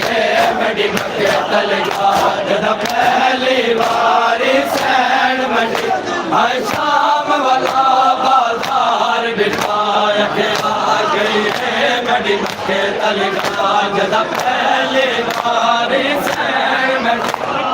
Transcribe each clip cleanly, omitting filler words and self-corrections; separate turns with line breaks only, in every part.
है मेरी मक्के तलगार जद पहली बारी सैन मंडी हर शाम वाला बाजार बिठाया के आ गई है मेरी मक्के तलगार जद पहली बारी सैन मंडी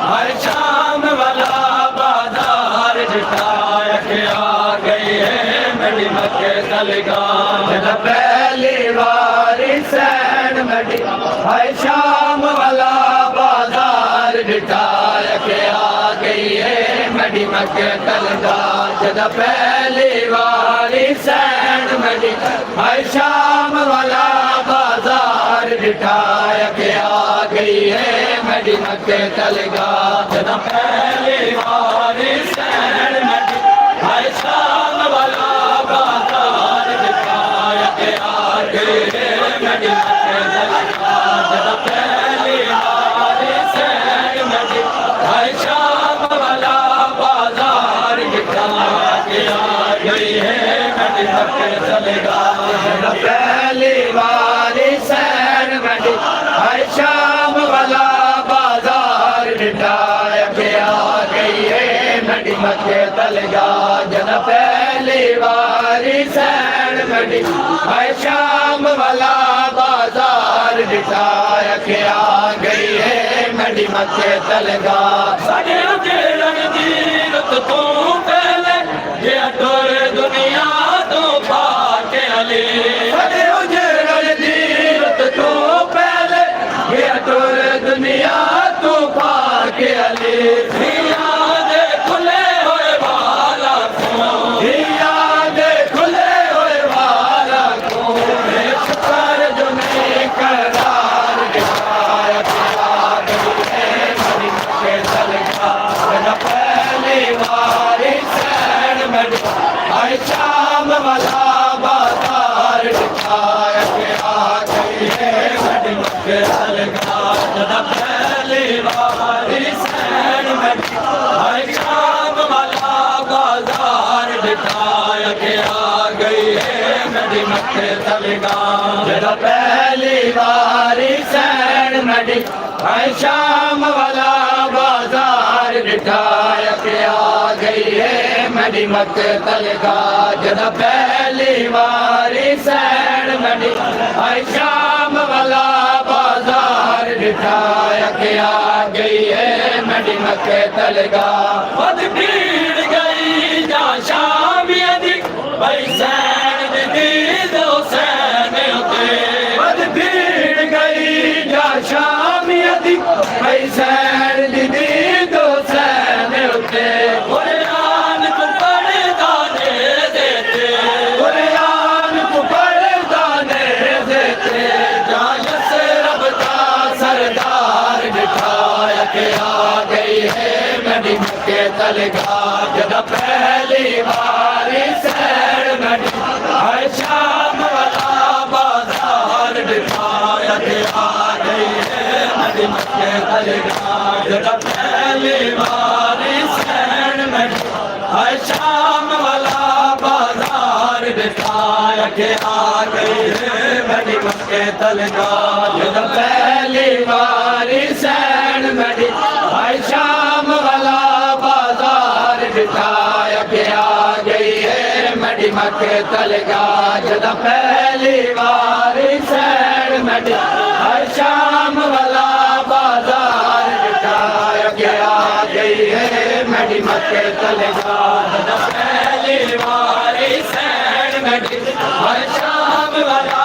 हर शाम वाला बाजार बिठाया के आ गई है मेरी मक्के तलगार जद पहली बारी सैन मंडी हर शाम वाला बाजार बिठाया के आ गई है मेरी मक्के तलगार जद पहली बारी सैन मंडी हर शाम वाला बाजार बिठाया के आ गई है मेरी मक्के तलगार जद पहली बारी सैन मंडी हर शाम वाला बाजार बिठाया के आ गई है मेरी मक्के तलगार जद पहली बारी सैन मंडी हर शाम वाला बाजार बिठाया के आ गई है मेरी मक्के तलगार जद पहली बारी सैन मंडी हर शाम वाला बाजार बिठाया के आ गई है मेरी मक्के तलगार जद पहली बारी सैन मंडी हर शाम वाला बाजार बिठाया के आ गई है मेरी मक्के तलगार साडे उजड़न दी रुत तो पहले जे टोर दुनिया तो पाके अली साडे उजड़न दी रुत तो पहले जे टोर दुनिया तो पाके अली हिया दे खुले होए वाला को हिया दे खुले होए वाला को शुक्र जो नहीं करार दिखाया आ गई है मेरी मक्के तलगार जद पहली बारी सैन मंडी हर शाम वाला बाजार दिखाया के आ गई है मेरी मक्के तलगार जद पहली बारी सैन मंडी हर शाम वाला बाजार दिखाया के आ गई है मेरी मक्के तलगार जद पहली बारी सैन मंडी हर शाम वाला बाजार दिखाया के आ गई है मेरी मक्के तलगार जद पहली बारी सैन मंडी हर शाम वाला बाजार दिखाया के आ गई है मेरी मक्के तलगार बद भीड़ गई जा शाम अधिक भाई सैन दी दो सैन होते बद भीड़ गई जा शाम अधिक भाई सैन दी दो सैन होते कुरान को पढ़दाने देते कुरान को पढ़दाने देते जायस रब का सरदार दिखाया के आ गई है मेरी मक्के तलगार जद पहली बारी सैन मंडी हर शाम वाला बाजार दिखाया के आ गई है मेरी मक्के तलगार जद पहली बारी सैन मंडी हर शाम वाला बाजार दिखाया के आ गई है मेरी मक्के तलगार जद पहली बारी सैन मंडी हर शाम वाला बाजार दिखाया के आ गई है मेरी मक्के तलगार जद पहली बारी सैन मंडी हर शाम वाला बाजार दिखाया के आ गई है मेरी मक्के तलगार जद पहली बारी सैन मंडी हर शाम वाला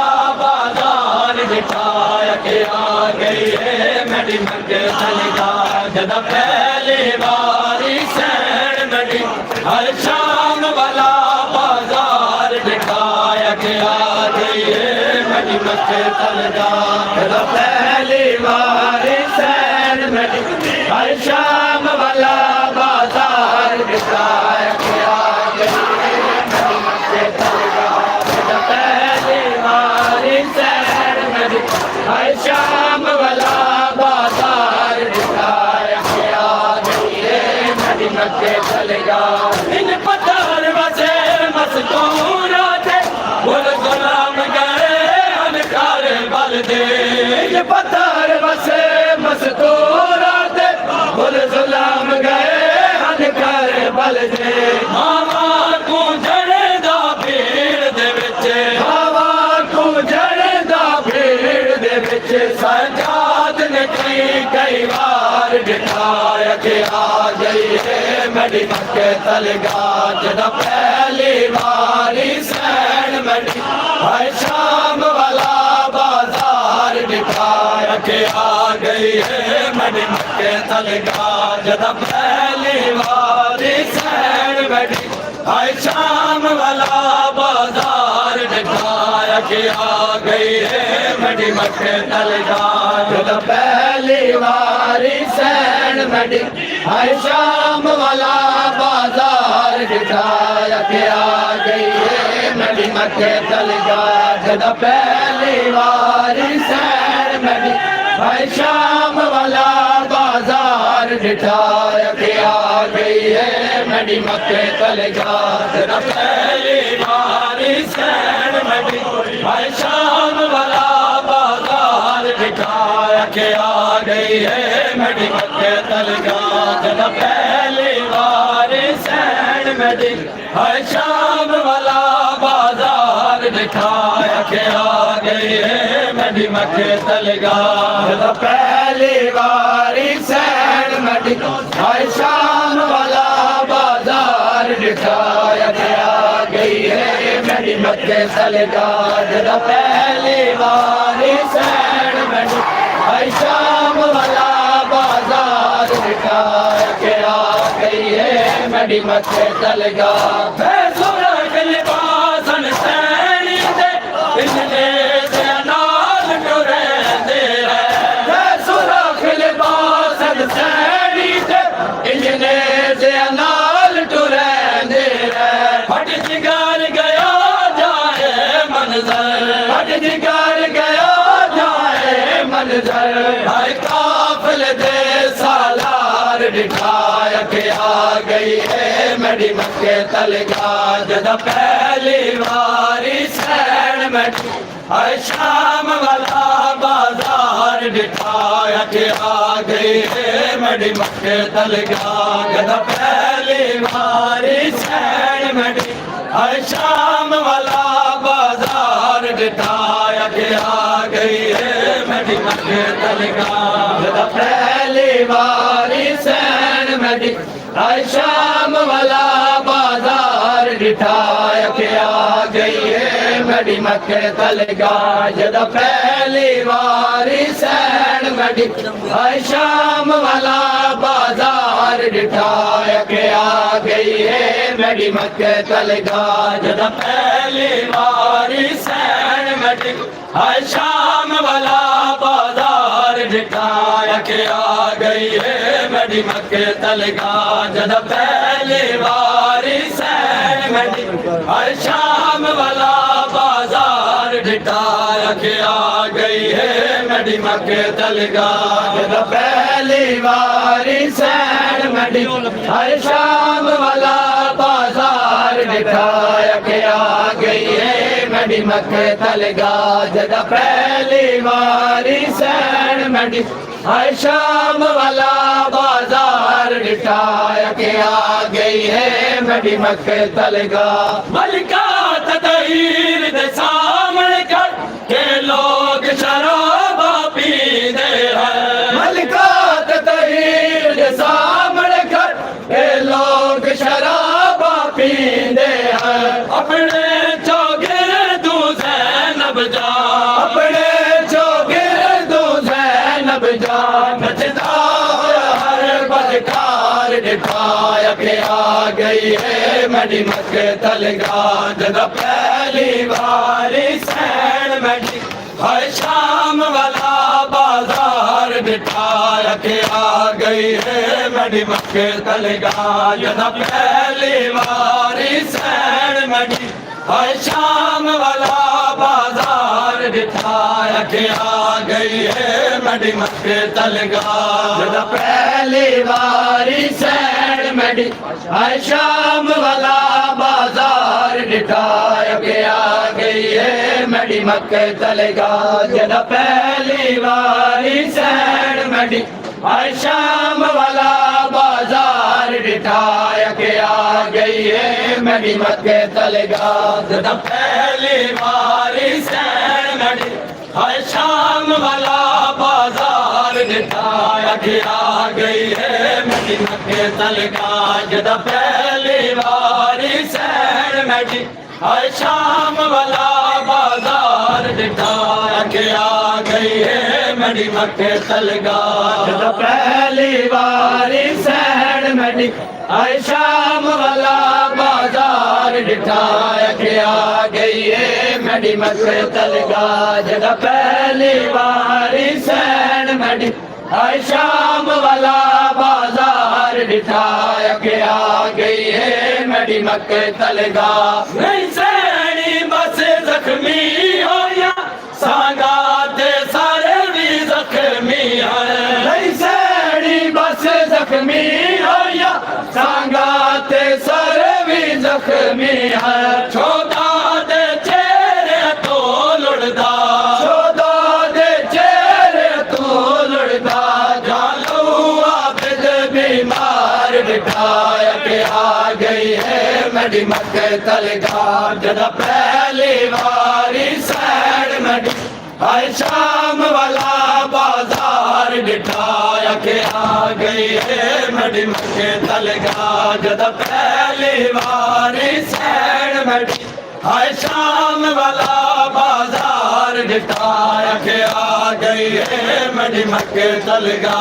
बाजार दिखाया के आ गई है मेरी मक्के तलगार जद पहली बारी सैन मंडी हर शाम वाला बाजार दिखाया के आ गई है मेरी मक्के तलगार जद पहली बारी सैन मंडी हर शाम वाला बाजार दिखाया के आ गई है मेरी मक्के तलगार जद पहली बारी सैन मंडी हर शाम वाला बाजार दिखाया के आ गई है मेरी मक्के तलगार इन पत्थर बसे मस्तूरा थे गुल गुलाम गए अनकार बल दे पत्थर बसे कई बार बिठाया के आ गई है मेरी मक्के तलगाह जदा पहली बारी सैन मेरी भाई शाम वाला बाजार बिठाया के आ गई है मेरी मक्के तलगाह जदा पहली बारी सैन मेरी भाई शाम वाला बाजार बिठाया के आ गई है मेरी मक्के तलगाह जदा पहली बारी सैन मेरी भाई शाम वाला बाजार बिठाया के आ गई है मेरी मक्के तलगाह जदा पहली बारी सैन मेरी भाई शाम वाला बाजार बिठाया के आ गई है मेरी मक्के तलगाह जदा पहली बारी सैन मेरी भाई शाम वाला बाजार बिठाया के आ गई है मेरी मक्के तलगाह जदा पहली बारी सैन मेरी भाई शाम वाला बाजार बिठाया के आ गई है मेरी मक्के तलगाह जदा पहली बारी सैन मेरी भाई शाम वाला बाजार बिठाया के आ गई है मेरी मक्के तलगाह जदा पहली बारी सैन मेरी भाई शाम वाला बाजार बिठाया के आ गई है मेरी मक्के तलगाह भाई काफिल दे सालार बिठाया के आ गई है मेरी मक्के तलगाह जदा पहली बारी सैन मेरी भाई शाम वाला बाजार बिठाया के आ गई है मेरी मक्के तलगाह जदा पहली बारी सैन मेरी भाई शाम वाला बाजार बिठाया के आ गई है मेरी मक्के तलगाह जदा पहली बारी सैन मेरी भाई शाम वाला बाजार बिठाया के आ गई है मेरी मक्के तलगाह जदा पहली बारी सैन मेरी भाई शाम वाला बाजार बिठाया के आ गई है मेरी मक्के तलगाह जदा पहली बारी सैन मेरी भाई शाम वाला बाजार बिठाया के आ गई है मेरी मक्के तलगाह जदा पहली बारी सैन मेरी भाई शाम वाला बाजार बिठाया के आ गई है मेरी मक्के तलगाह जदा पहली बारी सैन मेरी भाई शाम वाला बाजार बिठाया के आ गई है मेरी मक्के तलगाह जदा पहली बारी सैन मेरी भाई शाम वाला बाजार बिठाया के आ गई है मेरी मक्के तलगाह मलिका तदहीर दे सामने कर के लोग शराबा पींदे हैं मलिका तदहीर दे सामने कर के लोग शराबा पींदे हैं अपने बिठाया के आ गई है मेरी मक्के तलगाह जदा पहली बारी सैन मेरी भाई शाम वाला बाजार बिठाया के आ गई है मेरी मक्के तलगाह जदा पहली बारी सैन मेरी भाई शाम वाला बाजार बिठाया के आ गई है मेरी मक्के तलगाह जदा पहली बारी सैन मेरी भाई शाम वाला बाजार बिठाया के आ गई है मेरी मक्के तलगाह जदा पहली बारी सैन मेरी भाई शाम वाला बाजार बिठाया के आ गई है मेरी मक्के तलगाह जदा पहली बारी सैन मेरी भाई शाम वाला बाजार दिखा के आ गई है मेरी मक्के तलगा जदा पहली बारी सैन मेरी हाय शाम वाला बाजार दिखा के आ गई है मेरी मक्के तलगा जदा पहली बारी सैन मेरी हाय शाम वाला बाजार दिखा के आ गई है मेरी मक्के तलगा जदा पहली बारी सैन मेरी हाय शाम वाला बाजार दिखाया के आ गई है मेरी मक्के तलगा नहीं सैनी बस जख्मी हो या सांगाते सारे भी जख्मी है नहीं सैनी बस जख्मी हो या सांगाते सारे भी जख्मी है छोटा दे चेहरे तो लुड़दा छोटा दे चेहरे तो लुड़दा बीमार बिठाया के आ गई है मेरी मक्के तलगा जदा पहली बारी सैन मेरी हाय शाम वाला बाजार बिठाया के आ गई है मेरी मक्के तलगा जदा पहली बारी सैन मेरी हाय शाम वाला बाजार दिखाया के आ गई है मेरी मक्के तलगा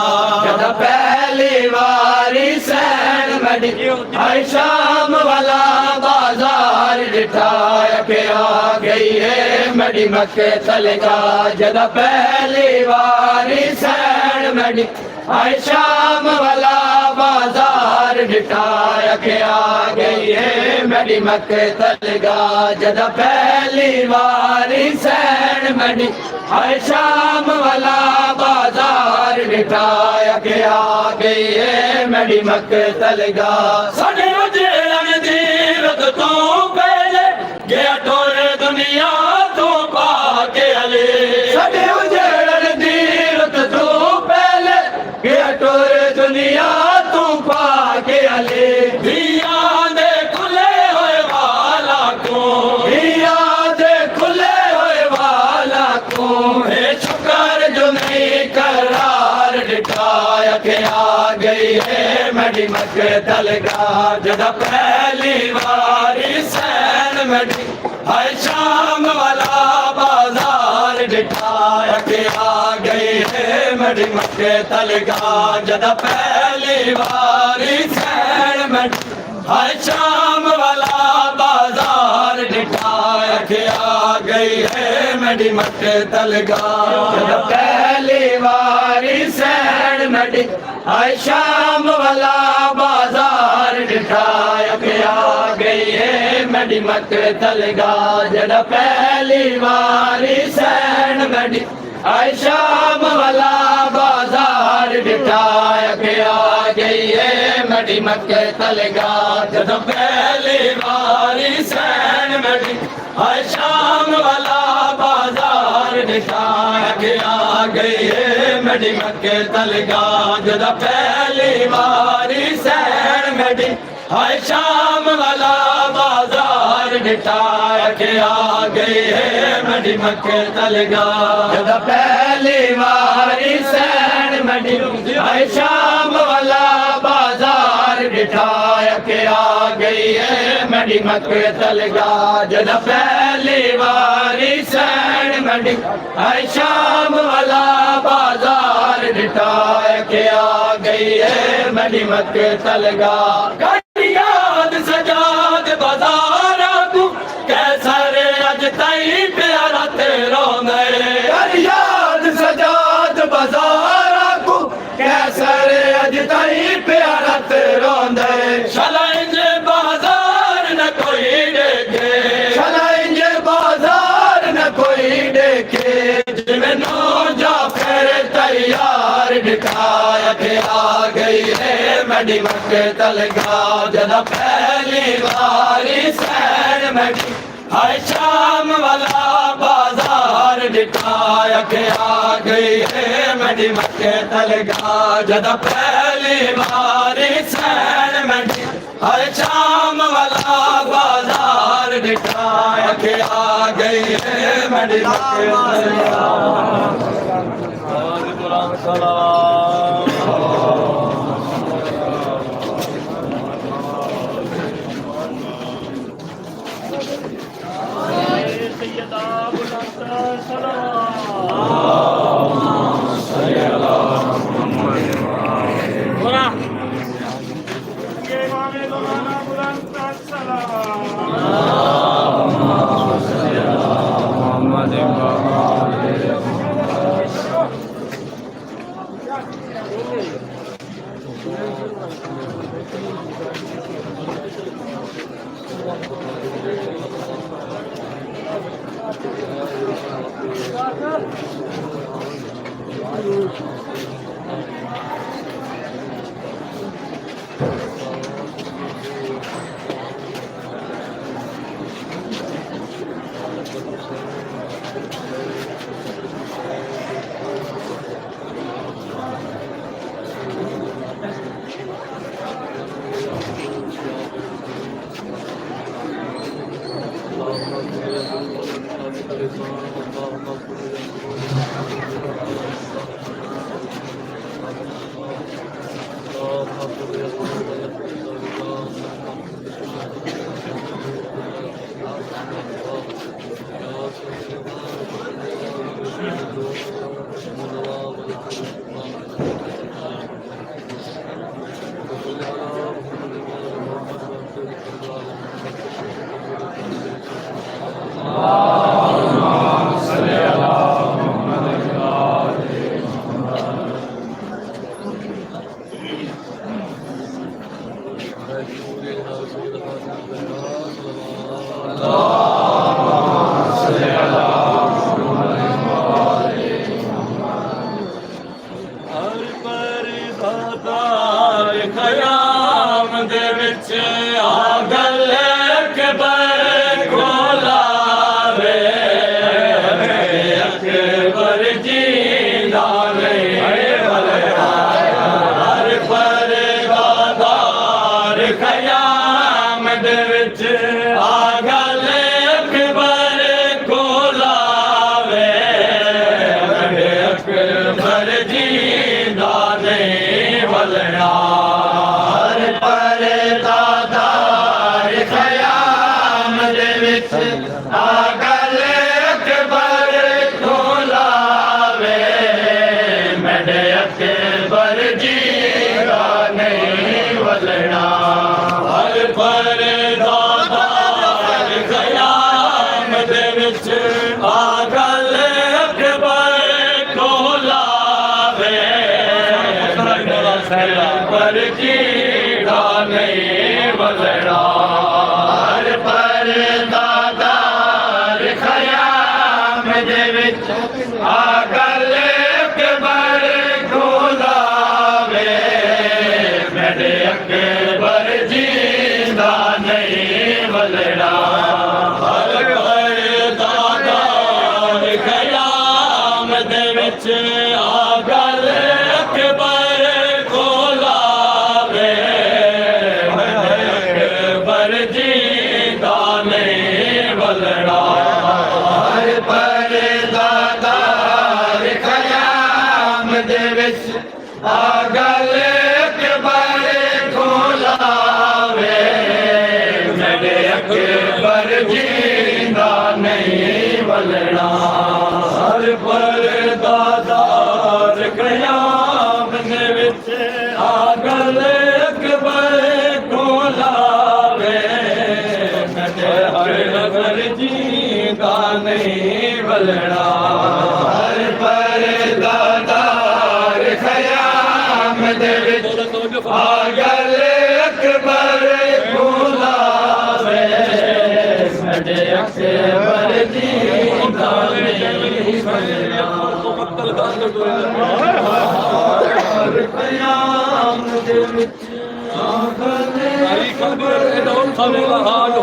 जदा पहली बारी सैन मेरी हाय शाम वाला बाजार दिखाया के आ गई है मेरी मक्के तलगा जदा पहली बारी सैन मेरी हाय शाम वाला बाजार दिखाया के आ गई है मेरी मक्के तलगा जदा पहली बारी सैन मेरी हाय शाम वाला बाजार दिखाया के आ गई है मेरी मक्के तलगा साढ़े उजड़न दी रत तो पहले गया टोरे दुनिया तो पाके अले साढ़े उजड़न दी रत तो पहले गया टोरे दुनिया तो पाके अले दिया दे खुले होए वाला को दिया दे खुले होए वाला को हे शुक्र जो नहीं करार दिखाया के आ गई है मेरी मक्के तलगा जदा पहली बारी सैन मेरी हाय शाम वाला बाजार दिखाया के आ गई है मेरी मक्के तलगा जदा पहली बारी सैन मेरी हाय शाम वाला बाजार दिखाया के आ गई है मेरी मक्के तलगा जदा पहली बारी सैन मेरी हाय शाम वाला बाजार दिखाया के आ गई है मेरी मक्के तलगा जदा पहली बारी सैन मेरी हाय शाम वाला बाजार दिखाया के आ गई है मेरी मक्के तलगा जदा पहली बारी सैन मेरी हाय शाम वाला बाजार दिखाया के आ गई है मेरी मक्के तलगा जदा पहली बारी सैन मेरी हाय शाम वाला बाजार दिखाया के आ गई है मेरी मक्के तलगा जदा पहली बारी सैन मेरी हाय शाम वाला बाजार दिखाया के आ गई है मेरी मक्के तलगा जदा पहली बारी सैन मेरी हाय शाम वाला बाजार दिखाया के आ गई है मेरी मक्के तलगा याद सजाद बाजारा तू कैसा रे अज तई प्यारा तेरा कर याद सजाद बाजारा तू कैसा रे अज तई प्यारा तेरा शलाइंज बाजार न कोई देखे शलाइंज बाजार न कोई देखे जिमें नो जाफर तैयार दिखाया के आ गई है मेरी मक्के तलगा जदा पहली बारी सैन मेरी हाय शाम वाला बाजार दिखाया के आ गई है मेरी मक्के तलगा जदा पहली बारी सैन मेरी हाय शाम वाला बाजार दिखाया के आ गई है मेरी मक्के तलगा
सलाम सलाम सैयदा बुलंद सलाम सैयदा मोहम्मद बोला के मामे मौलाना बुलंद सलाम सैयदा मोहम्मद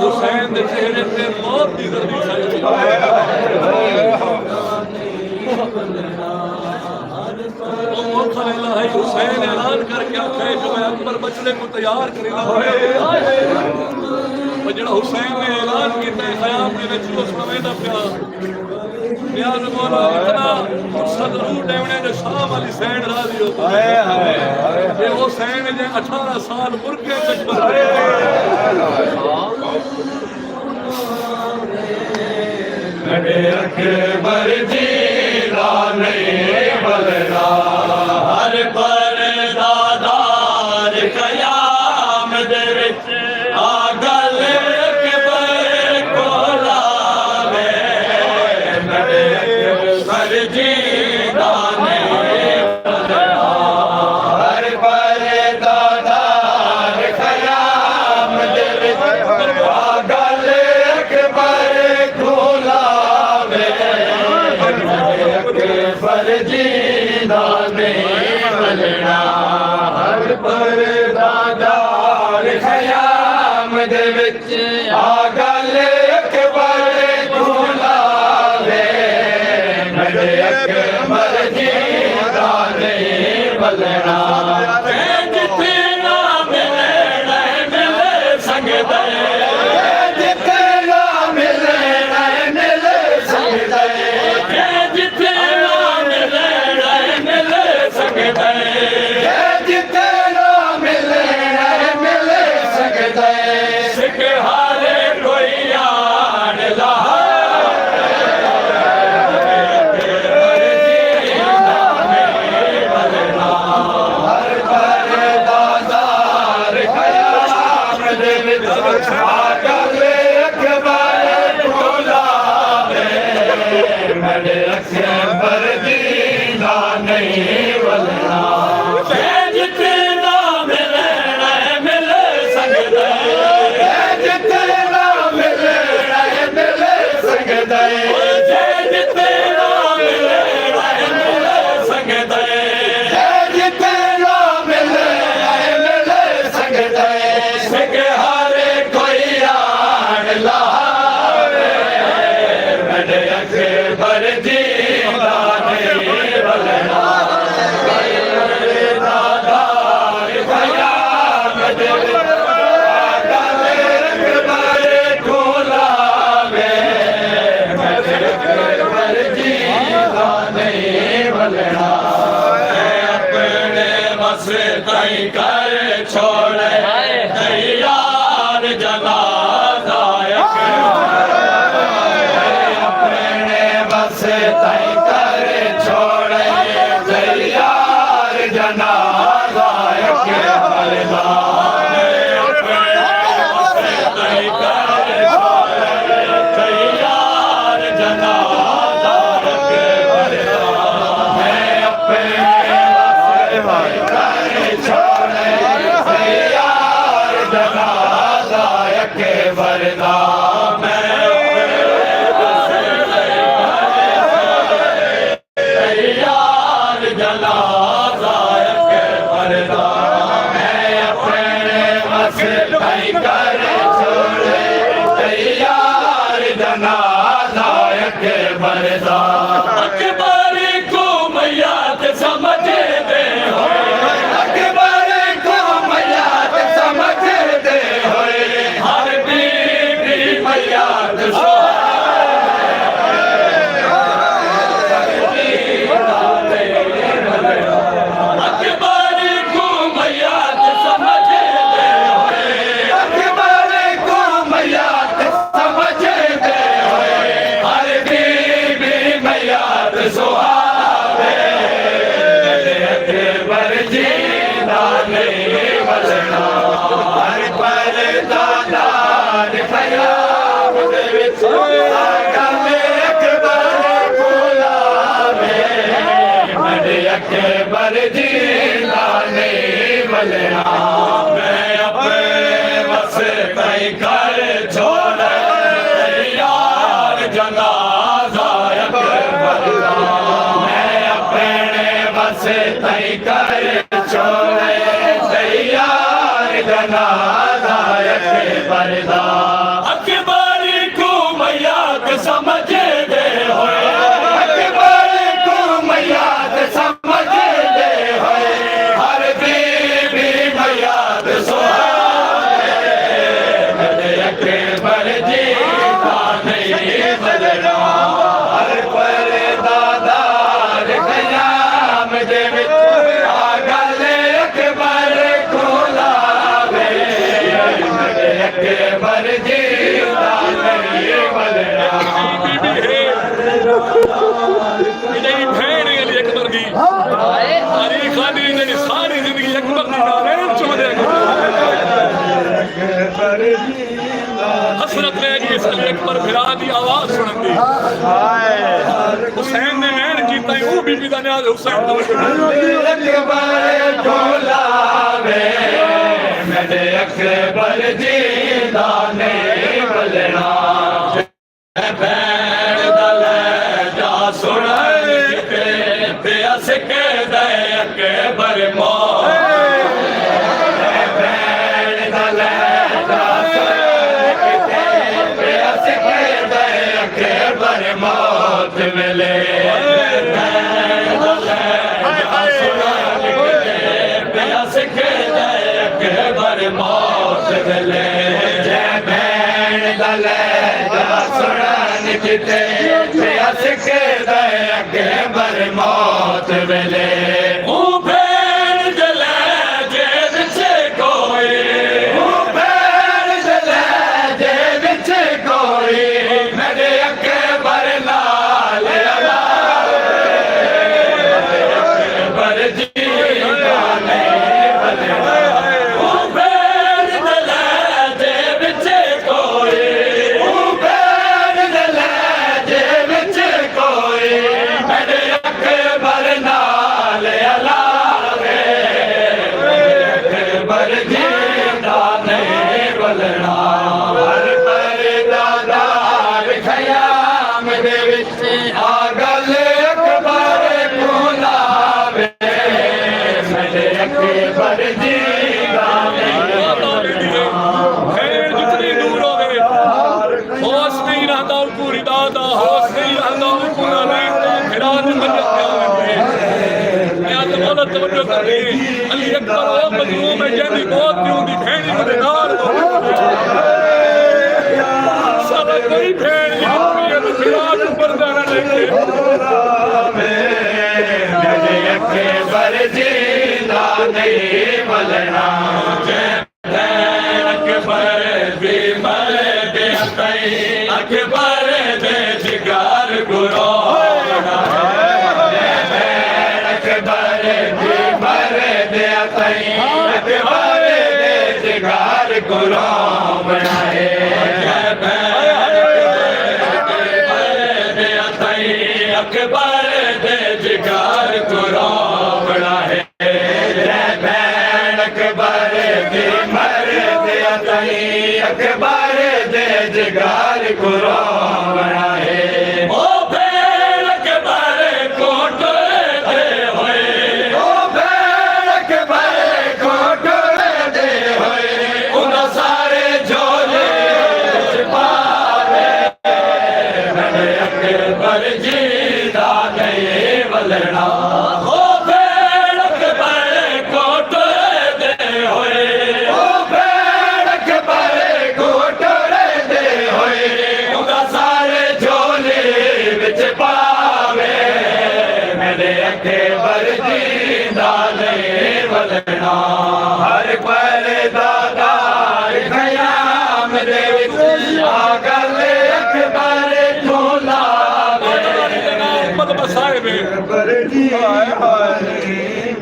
हुसैन दे चेहरे पे मौत दी गर्दी छाई हुसैन ऐलान करके आखे जो मैं अकबर बचने को तैयार करेगा जो हुसैन ने ऐलान किया ख़याम के उस समय का प्यार
न्याज मौला इतना फुर्सत जरूर देवने जो शाम वाली सैन राजी होता है ये वो सैन जो 18 साल मुर्गे चक्कर
अकबर जी नहीं बलना हर पर दादार कयाम दे विच आ गल अकबर कोलावे मेरे अकबर जी नहीं बलना हर पर दादार कयाम दे विच आ गल अकबर कोलावे पर जीना नहीं बलना हर पर दादार खयाम दे विच आ गल अकबर कोलावे मेरे अकबर जीना नहीं बलना जिथे ना मिले मिले संगदे जिथे ना मिले मिले संगदे जिथे मिले सकते सिख हारे कोई आन ला हर पर दादार खयाम दे विच आ गल अकबर कोलावे मेरे अकबर जीना नहीं बलना जिथे ना मिले मिले सकते जिथे ना मिले मिले सकते जिथे ना मिले मिले सकते जिथे ना मिले मिले सकते सिख हारे कोई आन ला मेरे अकबर जीना नहीं बलना तई कर छोड़े यार जनाजा अपने बस तई कर छोड़े यार जनाजा बलना तई कर छोड़े यार जनाजा मैं अपने छोड़े यार जनाजा के बरदा मैं यार जनाजा के बरदा मैं अपने बस नहीं कर छोड़े यार जनाजा के बरदा अकबर को मैया समझ दे हो हर पर दादार खयाम दे विच गल अकबर कोलावे मेरे अकबर जीना नहीं बलना मैं अपने बस तई कर छोड़े यार जनाजा अकबर मैं अपने बस तई कर छोड़े जनाजा बरदा अकबर को मैया समझ दे होए अकबर को मैया समझ दे होए हर बीबी मैया सोहाए मेरे अकबर जीना नहीं बलना हर पर
तेरी सारी जिंदगी अकबर दी नालें चुमदे हसरत रह गई अली अकबर फिरा दी आवाज सुनती हुसैन ने नैन कीता वो बीबी दा नाम हुसैन
अकबर ढोलावे मेरे अकबर जींदा नहीं बलना भैन दल जा सुन के दे अकबर मौत भैन दल जा सुन के दे अकबर मौत मिले मौत मिले जय भैन दल सुनन किते प्यास के दे अकबर मौत मिले ओ भैन दल जे विच कोई ओ भैन दल जे विच कोई मेरे अकबर लाल अकबर जी अली अकबर वो मजलूम है जैसी मौत की उनकी भेड़ी को नाल सारा कोई भेड़ नहीं है तो फिराक बरदाना लेके मेरे अकबर जींदा नहीं मलना अकबर भी मर गया अकबर दे जिगर गुरो गुलाम बनाए अकबर दे जिगर गुलाम बनाए भैन अकबर दे मर दे अकबर दे जिगर गुलाम बनाए हर पर दादार खयाम दे आगल अकबर ढोला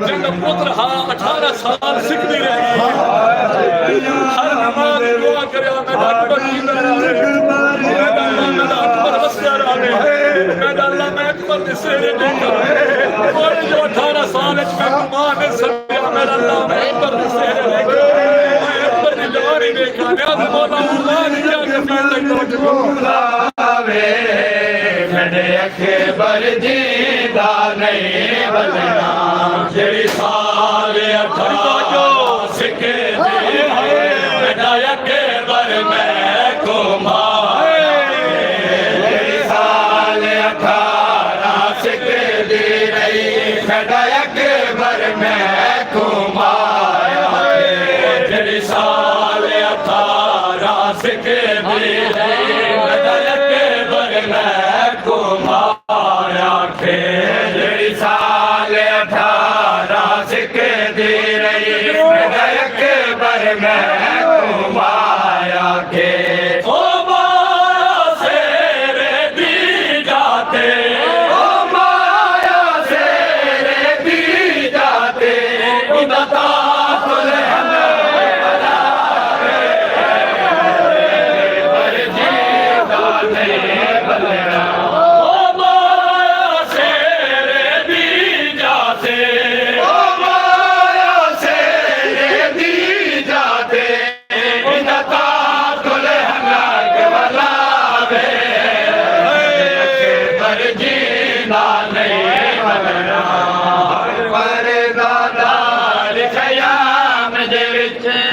जब पुत्र 18 साल सिखती रही हर नमाज दुआ करे मैं अकबर के सेरे देखा जो 18 साल मां ने सत्या मेरा अल्लाह मैं अकबर के सेरे देखा मैं अकबर की जवानी देखा न्याज मौला अल्लाह ने क्या कफील देखो मेरे अकबर जींदा नहीं बलना जेरी साल 18 सिख दे मेरा अकबर मैं को अकबर मैं घुमाया तेरी साल 18 सिख दी अकबर मैं घुमाया तेरी साल 18 सिख दी अकबर मैं घुमाया के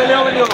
चले वञो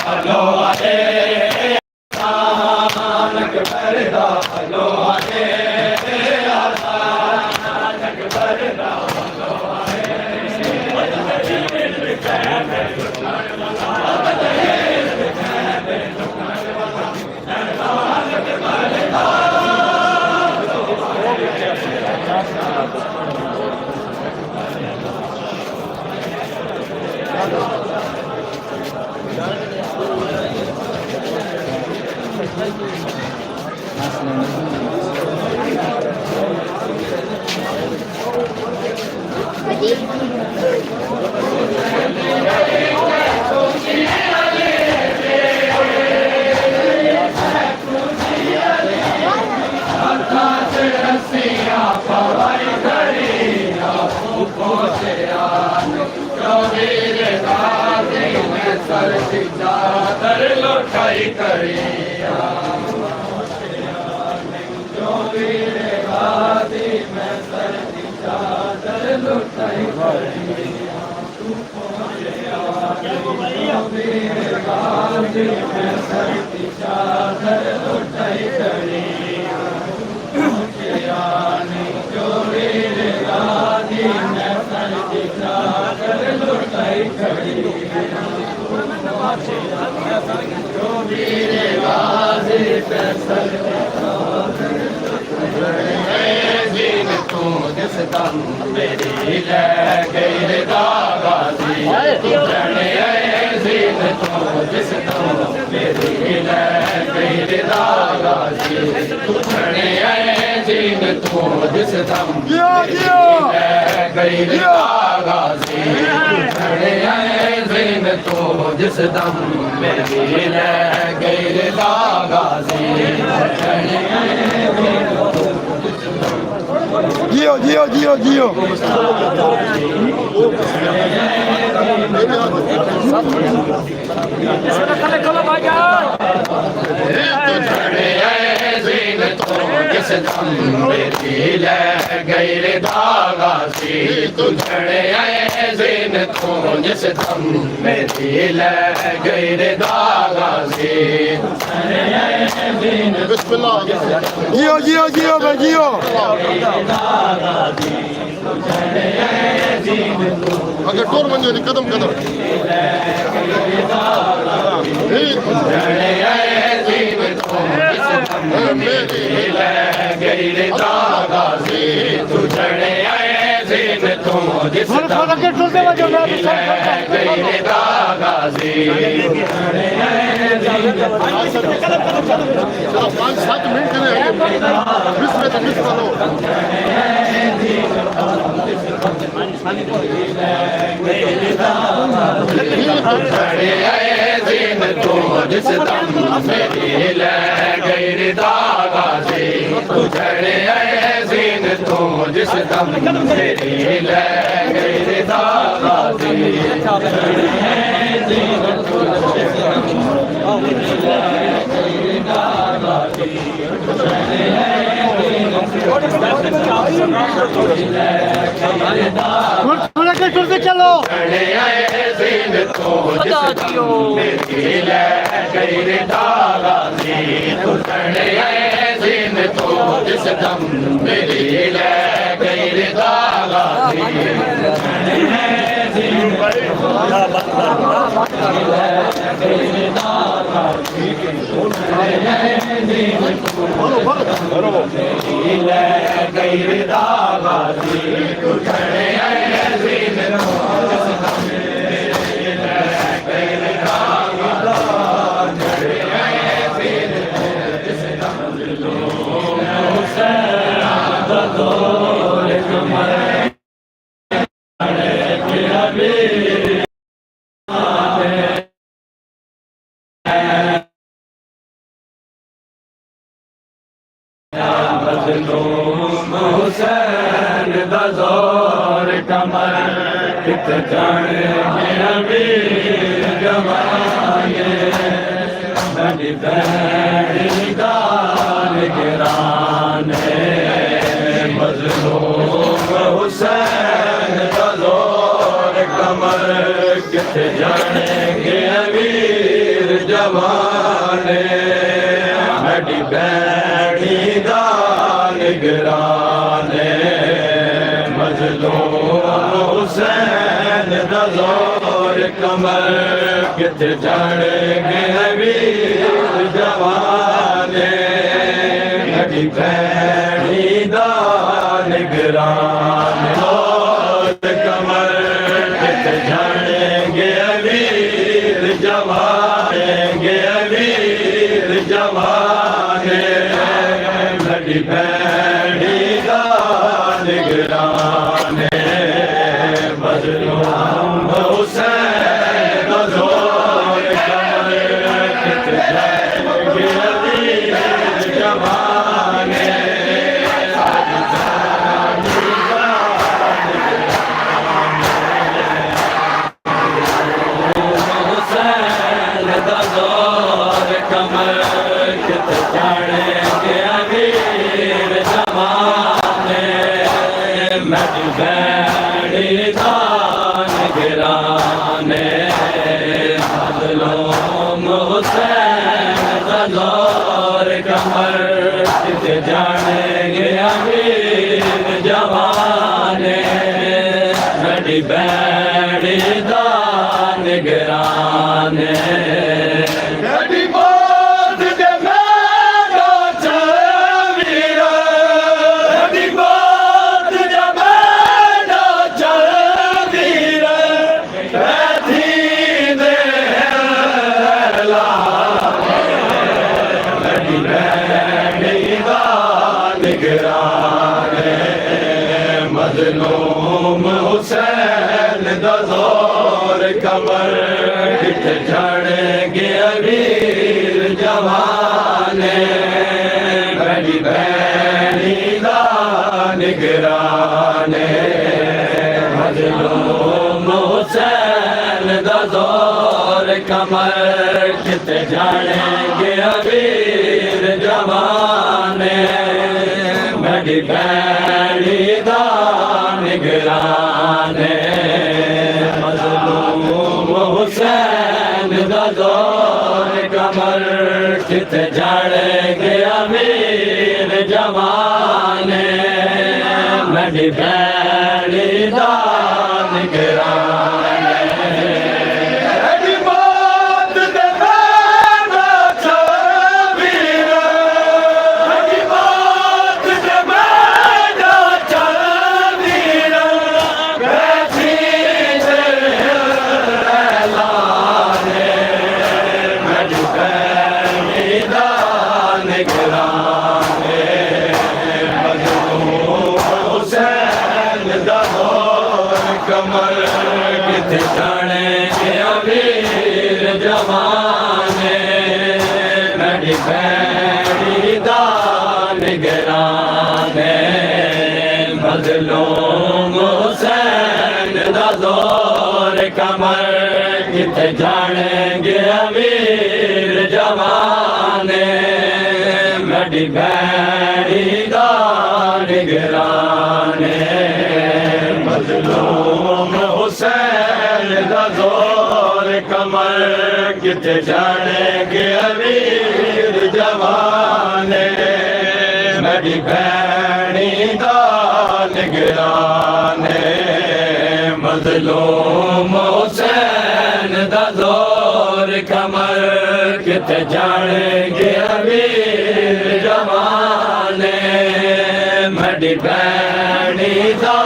Alo, अकबर दा लोहा है आजान अकबर दा लोहा है चादर लुटाई करिया जो वीर गादी में सर की चादर लुटाई करिया जो वीर गादी में सर की चादर लुटाई करिया जो वीर गादी में सर की चादर लुटाई करिया जो वीर गाजी पे सर दीन तू जिस दम मेरी ले गई गाजी दीन तू जिस दम मेरी ले गई गाजी दीन तू जिस दम गई गाजी दीन तू जिस दम मेरी ले गई गाजी
जियो जियो जियो जियो
जिस दम मेरी ले गई गाजी तुझे जीन तू जिस दम मेरी ले गई गाजी
जियो जियो जियो भाई जियो अगर टोर बन जाए कदम कदम
गई गाजी तुझे जीन तू जिस दम गई गाजी
5-7 मिनट
जीन तू जिस दम मेरी ले गई गाजी तुझे जीन तू जिस दम मेरी ले गई गाजी
थोड़ा चलो
जीन तू जिस दम मेरी ले गई गाजी तुझे जीन तू जिस दम मेरी ले गई गाजी हुसैन दज़ोर कमर कित जाने वीर जवाने नदी बहन गाल गिराने मज़लूम हुसैन दज़ोर कमर कित जाने वीर जवाने मेरी भैनी दा निगराने मजलूम हुसैन दा जोर कमर किथे जाने वीर जवाने मेरी भैनी दा निगराने जोर कमर किथे जाने वीर जवाने वीर जवाने मेरी भैनी दा निगराने मजलूम हुसैन दा जोर कमर किथे जाएंगे वीर जवाने हुसैन दा जोर कमर किथे जाएंगे वीर जवाने मेरी भैनी दा निगराने मजलूम हुसैन दा जोर कमर किथे जाएंगे वीर जवाने मेरी भैनी दा निगराने मेरी मौत दे मेरा चवीर मेरी मौत दे मेरा चवीर बैठी दे ला मेरी भैनी दा निगराने मजलूम हुसैन दा जोर कमर किथे जाएंगे वीर जवाने मेरी भैनी दा निगराने मजलूम हुसैन दा जोर कमर किथे जाएंगे वीर जवाने मेरी भैनी दा निगराने मजलूम हुसैन दा जोर कमर किथे जाएंगे वीर जवाने मेरी भैनी दा निगराने मेरी मौत दे मेरा चवीर मेरी मौत दे मेरा चवीर बैठी दे लाने मेरी भैनी दा निगराने मजलूम हुसैन दा जोर कमर किथे जाएंगे वीर जवाने मेरी भैनी दा निगराने मजलूम हुसैन दा जोर कमर किथे जाएंगे वीर जवाने मेरी भैनी दा निगराने मजलूम हुसैन दा जोर कमर किथे जाएंगे वीर जवाने मेरी भैनी दा निगराने मजलूम हुसैन दा जोर कमर किथे जाएंगे वीर जवाने मेरी भैनी दा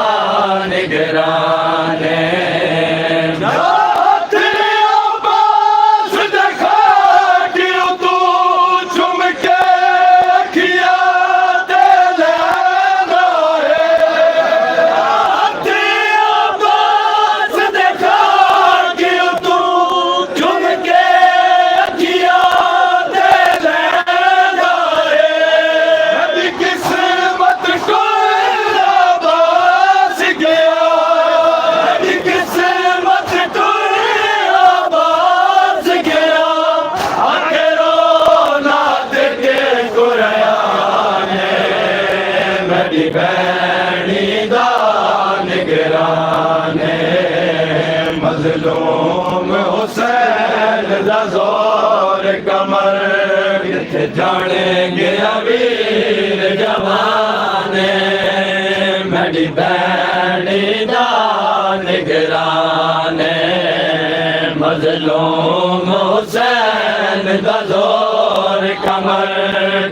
निगराने किस्मत को जानेंगे वीर जवाने मेरी भैनी दा निगराने मजलूम हुसैन दा जोर कमर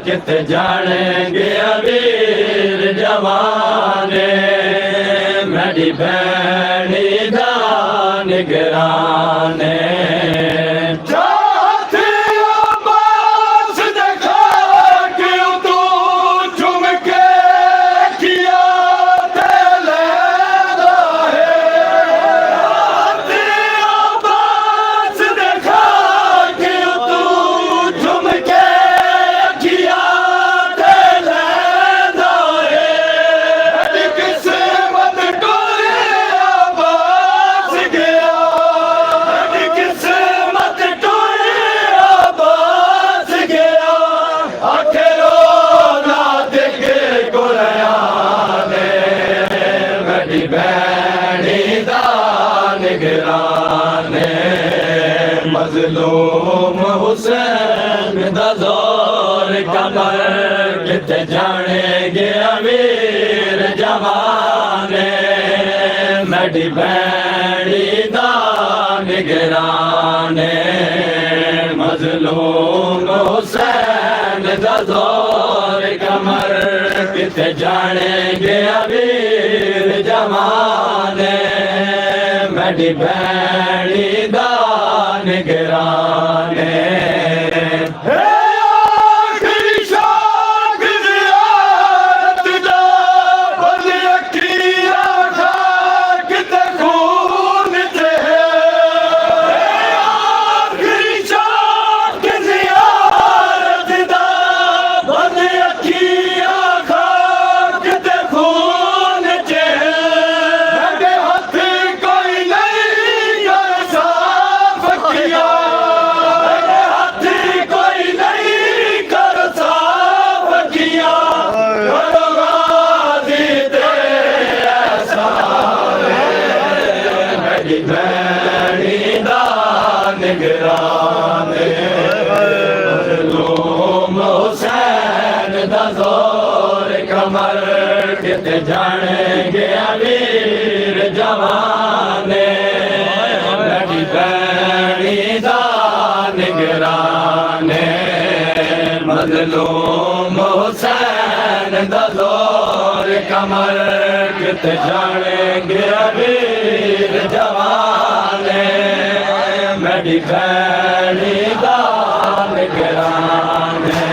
कित जानेंगे वीर जवाने मेरी भैनी दा निगराने मजलूम हुसैन दा जोर कमर कित जानेंगे वीर जवाने मेरी भैनी दा निगराने मजलूम हुसैन दा जोर कमर कित जानेंगे वीर जवाने मेरी भैनी दा निगराने निगराने मजलूम हुसैन दा जोर कमर कित जानेंगे वीर जवाने मेरी भैनी दा निगराने मजलूम हुसैन दा जोर कमर कित जानेंगे वीर जवाने मेरी भैनी दा निगराने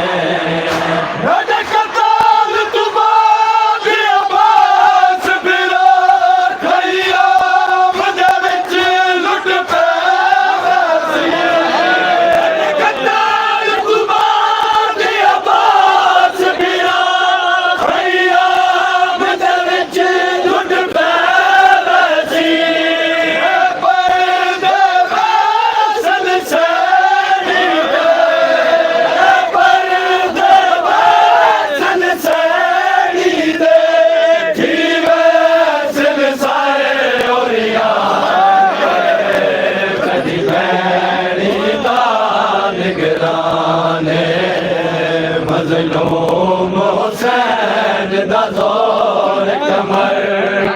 मजलूम हुसैन दा जोर कमर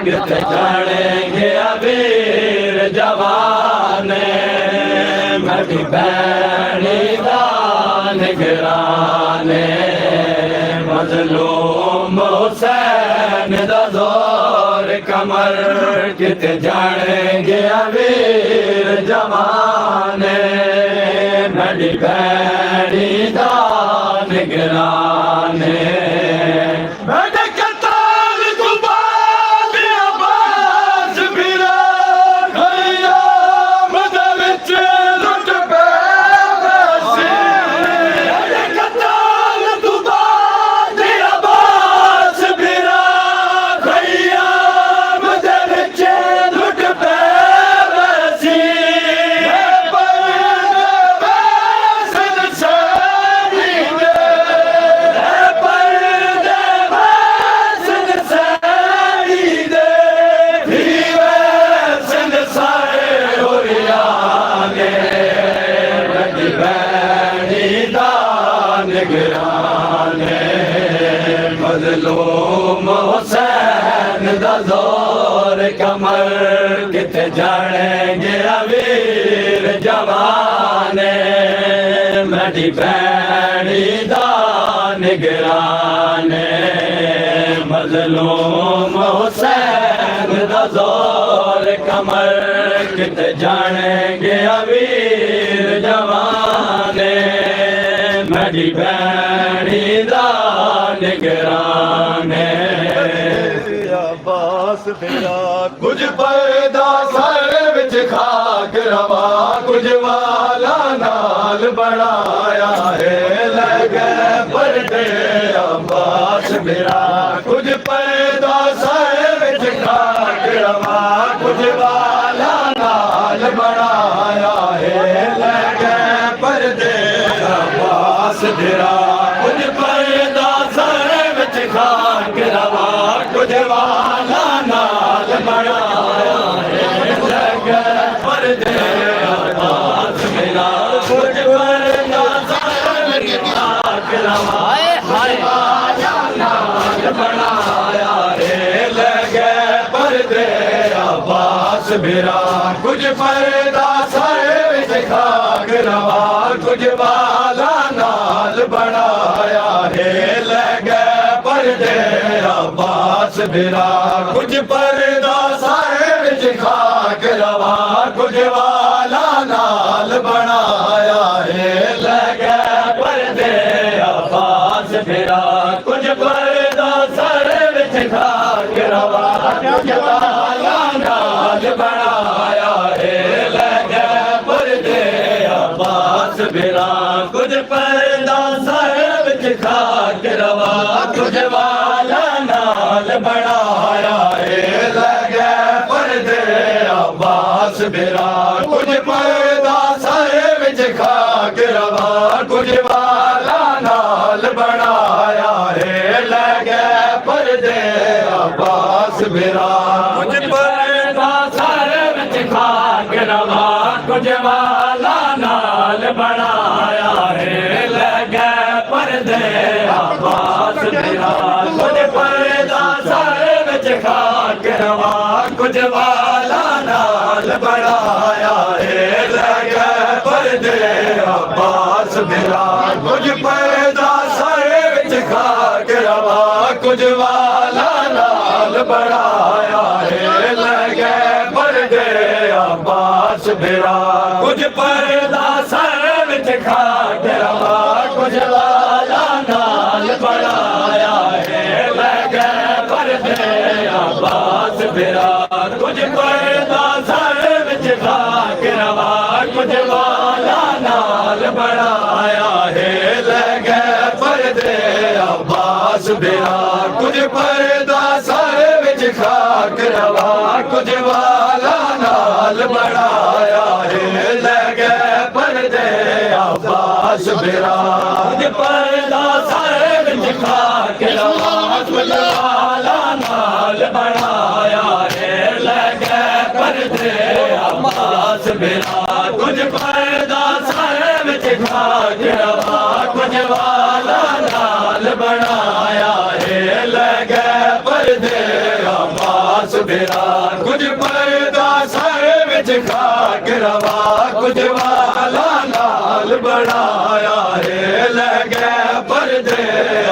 कित जानेंगे वीर जवाने मेरी भैनी दा निगराने मजलूम हुसैन दा जोर कमर कित जानेंगे वीर जवाने मेरी भैनी दा निगराने कमर किथे जानेंगे अमीर जवाने मेरी भैनी दा निगराने मजलूम हुसैन दा जोर कमर किथे जानेंगे अमीर जवाने मेरी भैनी दा निगराने
अब्बास मेरा
कुछ पैदा सर विच खाक रवा कुछ वाला नाल बनाया है लगे पर्दे अब्बास मेरा कुछ पैदा सर विच खाक रवा कुछ वाला नाल बनाया है लगे पर्दे अब्बास मेरा कुछ पैदा सर विच खाक रवा कुछ वाला नाल बनाया है लगे पर्दे अब्बास मेरा कुछ पर्दा सर विच खाक रवा कुछ वाला नाल बनाया है लगे पर्दे अब्बास मेरा कुछ पर्दा सर विच खाक रवा कुछ वाला नाल बनाया है लगे पर्दे अब्बास मेरा कुछ पर्दा सर विच खाक रवा कुछ वाला नाल बनाया है लगे पर्दे अब्बास मेरा कुछ पर्दा सर विच खाक रवा कुछ वाला नाल बनाया है लगे पर्दे अब्बास मेरा कुछ पर्दा सर विच खाक रवा कुछ वाला नाल बनाया है लगे पर्दे अब्बास मेरा कुछ पर्दा सर विच खाक रवा कुछ वाला नाल बनाया है लगे पर्दे अब्बास मेरा कुछ पर्दा सर विच खाक रवा कुछ वाला नाल बनाया है लगे पर्दे अब्बास मेरा कुछ पर्दा सर विच खाक रवा कुछ वाला नाल बनाया है लगे पर्दे अब्बास मेरा कुछ पर्दा सर विच खाक रवा कुछ वाला नाल बनाया है लगे पर्दे अब्बास मेरा कुछ पर्दा सर विच खाक रवा कुछ वाला नाल बनाया है लगे पर्दे अब्बास मेरा कुछ पर्दा सर विच खाक रवा कुछ वाला नाल बनाया है लगे पर्दे अब्बास मेरा कुछ पर्दा सर विच खाक रवा कुछ वाला नाल बनाया है लगे पर्दे अब्बास मेरा कुछ पर्दा सर विच खाक रवा कुछ वाला नाल बनाया है लगे पर्दे अब्बास मेरा कुछ पर्दा सर विच खाक रवा कुछ वाला नाल बनाया है लगे पर्दे अब्बास मेरा कुछ पर्दा सर विच खाक रवा कुछ वाला नाल बनाया है लगे पर्दे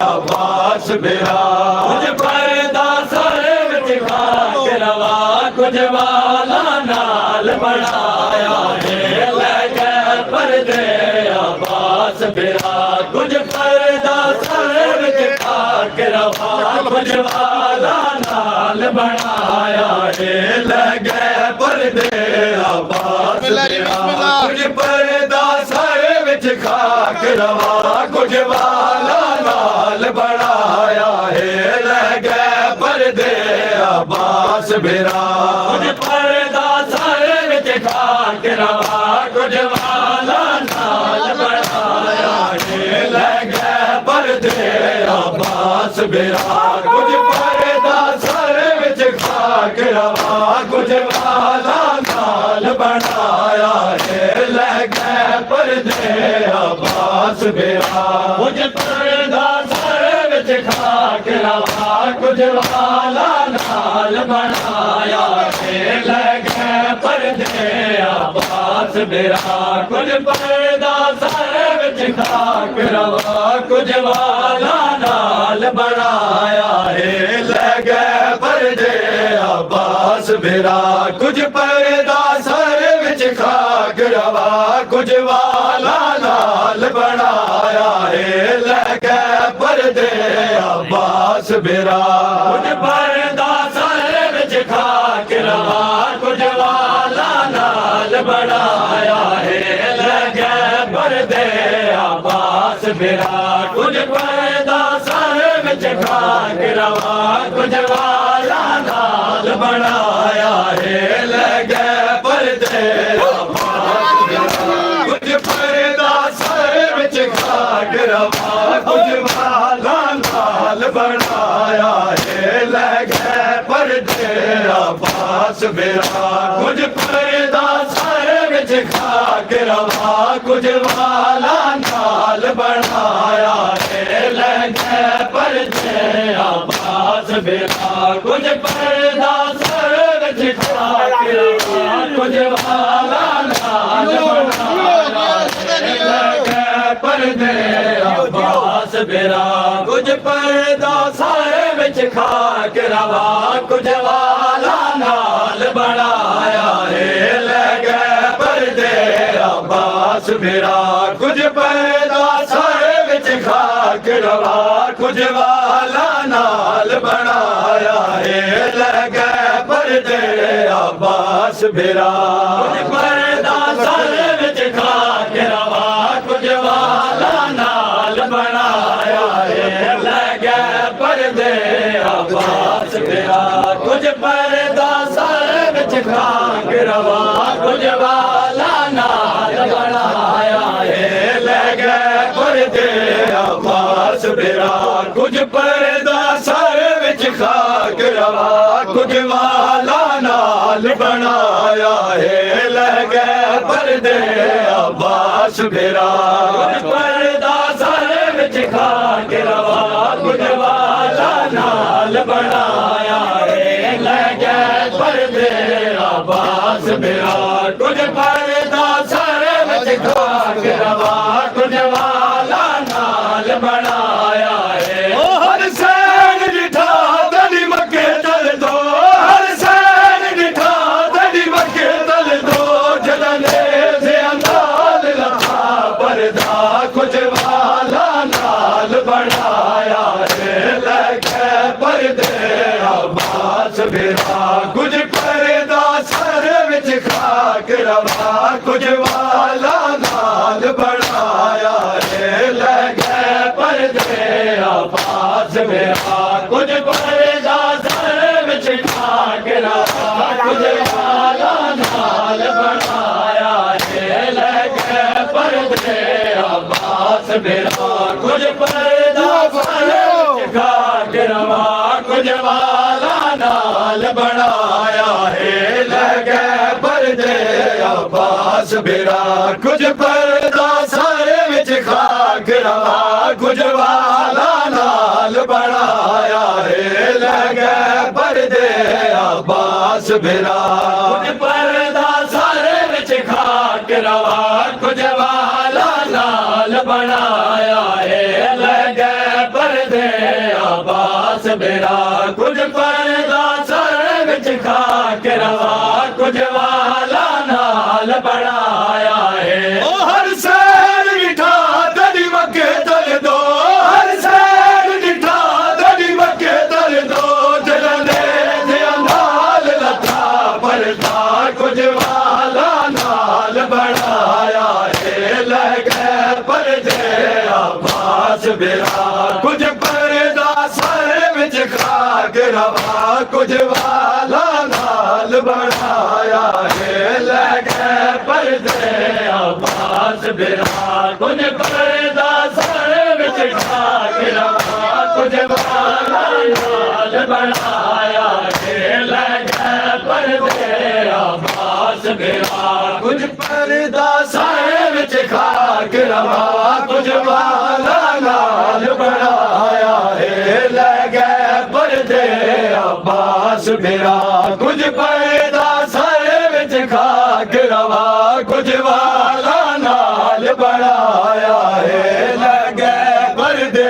अब्बास मेरा कुछ पर्दा सर विच खाक रवा कुछ वाला नाल बनाया है लगे पर्दे अब्बास मेरा कुछ पर्दा सर विच खाक रवा कुछ वाला नाल बनाया है लगे पर्दे अब्बास मेरा कुछ पर्दा सर विच खाक रवा कुछ वाला नाल बनाया है लगे पर्दे अब्बास मेरा कुछ पर्दा सर विच खाक रवा कुछ वाला नाल बनाया है लगे पर्दे अब्बास मेरा कुछ पर्दा सर विच खाक रवा कुछ वाला नाल बनाया है लगे पर्दे अब्बास मेरा कुछ पर्दा सर विच खाक रवा कुछ वाला नाल नाल बनाया है लगे पर्दे अब्बास मेरा कुछ पर्दा सर विच खाक रवा कुछ वाला नाल बनाया है लगे पर्दे अब्बास मेरा कुछ पर्दा सर विच खाक रवा कुछ वाला नाल बनाया है लगे पर्दे अब्बास मेरा कुछ पर्दा सर विच खाक रवा कुछ वाला नाल बनाया है लगे पर्दे अब्बास मेरा कुछ पर्दा सर विच खाक रवा कुछ वाला नाल बनाया है लगे पर्दे अब्बास मेरा कुछ पर्दा सर विच खाक रवा कुछ वाला नाल बनाया है लगे पर्दे अब्बास मेरा कुछ पर्दा सर विच खाक रवा कुछ वाला नाल बनाया है लगे पर्दे अब्बास मेरा कुछ पर्दा सर विच खाक रवा कुछ वाला नाल बनाया है लगे पर्दे अब्बास मेरा कुछ पर्दा सर विच खाक रवा कुछ वाला नाल बनाया है लगे पर्दे अब्बास मेरा कुछ पर्दा सर विच खाक रवा कुछ वाला नाल बनाया है लगे पर्दे अब्बास मेरा कुछ पर्दा सर विच खाक रवा कुछ वाला नाल बनाया है लगे पर्दे अब्बास मेरा कुछ पर्दा सर विच खाक रवा कुछ वाला नाल बनाया है लगे पर्दे अब्बास मेरा कुछ पर्दा सर विच खाक रवा कुछ वाला नाल बनाया है लगे पर्दे अब्बास मेरा कुछ पर्दा सर विच खाक रवा कुछ वाला नाल बनाया है लगे पर्दे अब्बास मेरा कुछ पर्दा सर विच खाक रवा कुछ वाला नाल बनाया है हर सैन जिठा तड़ी मके चल दो हर सैन जिठा तड़ी मके चल दो जलने से अंदाज लथा पर्दा कुछ वाला नाल बनाया है लगे पर्दे अब्बास मेरा कुछ पर्दा सर विच खाक रवा कुछ वाला नाल बनाया है लगे पर्दे अब्बास मेरा कुछ पर्दा सर विच खाक रवा कुछ वाला नाल बनाया है लगे पर्दे अब्बास मेरा कुछ पर्दा सर विच खाक रवा कुछ वाला नाल बनाया है लगे पर्दे अब्बास मेरा कुछ पर्दा सर विच खाक रवा कुछ वाला नाल बनाया है लगे पर्दे अब्बास मेरा कुछ पर्दा सर विच खाक रवा कुछ वाला नाल बनाया है लगे पर्दे अब्बास मेरा कुछ पर्दा सर विच खाक रवा कुछ वाला नाल बनाया है हर सैन जिठा तड़ी मके चल दो हर सैन जिठा तड़ी मके चल दो जलने से अंदाज लथा पर्दा कुछ वाला नाल बनाया है लगे पर्दे अब्बास मेरा कुछ पर्दा सर विच खाक रवा कुछ वाला नाल बनाया है लगे पर्दे अब्बास मेरा कुछ पर्दा सर विच खाक रवा कुछ वाला नाल बनाया है लगे पर्दे अब्बास मेरा कुछ पर्दा सर विच खाक रवा कुछ वाला नाल बनाया है लगे पर्दे अब्बास अब्बास मेरा कुछ पर्दा सर विच खाक रवा कुछ वाला नाल बनाया है लगे पर्दे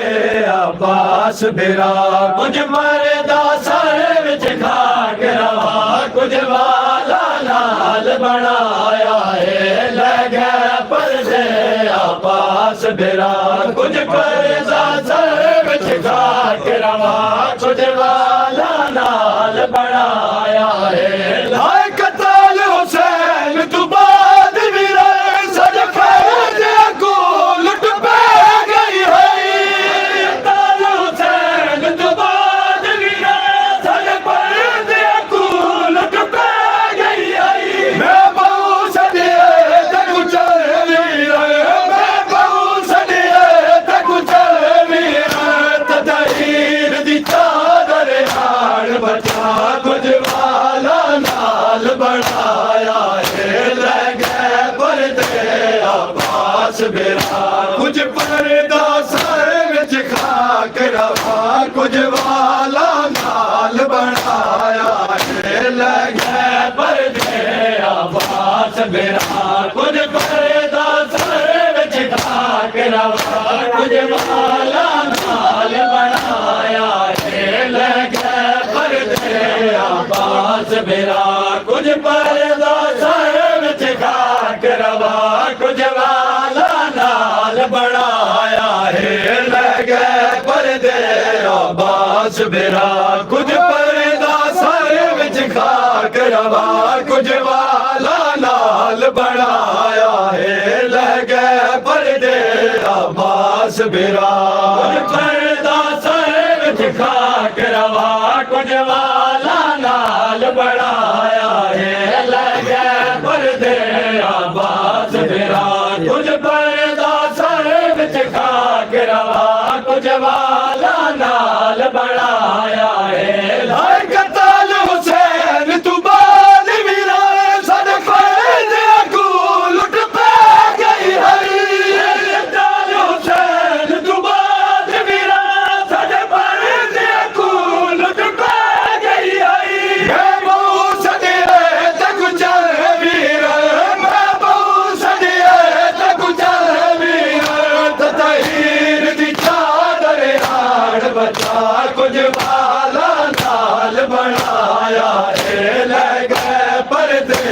अब्बास मेरा कुछ पर्दा सर विच खाक रवा कुछ वाला नाल बनाया है लगे पर्दे अब्बास मेरा कुछ पर्दा सर विच खाक रवा कुछ वाला नाल बनाया है लाए कताल हुसैन तू बाद वीरा सज फैज को लुट पे गई है कताल हुसैन तू बाद वीरा सज फैज को लुट पे गई है मैं बहु सदिए तक चल वीरा मैं बहु सदिए तक चल वीरा तदहीर दी चादर हार बचा कुछ वाला नाल बनाया है लगे पर्दे अब्बास मेरा कुछ पर्दा सर विच खाक रवा कुछ वाला नाल बनाया है लगे पर्दे अब्बास मेरा कुछ पर्दा सर विच खाक रवा कुछ वाला नाल बनाया है लगे पर्दे अब्बास मेरा कुछ पर्दा सर विच खाक रवा कुछ वाला नाल बनाया है लगे पर्दे अब्बास मेरा कुछ पर्दा सर विच खाक रवा कुछ वाला नाल बनाया है लगे पर्दे अब्बास मेरा कुछ पर्दा सर विच खाक रवा कुछ वाला नाल बनाया है लगे पर्दे अब्बास मेरा कुछ पर्दा सर विच खाक रवा कुछ वाला नाल बनाया है लाए कताल हुसैन तू बाद वीरा सद फैज को लुट पे गई है कताल हुसैन तू बाद वीरा सद फैज को लुट पे गई है मैं बहु सदिए तक चल वीरा मैं बहु सदिए तक चल वीरा तदहीर दी चादर हार बचा कुछ वाला नाल बनाया है लगे पर्दे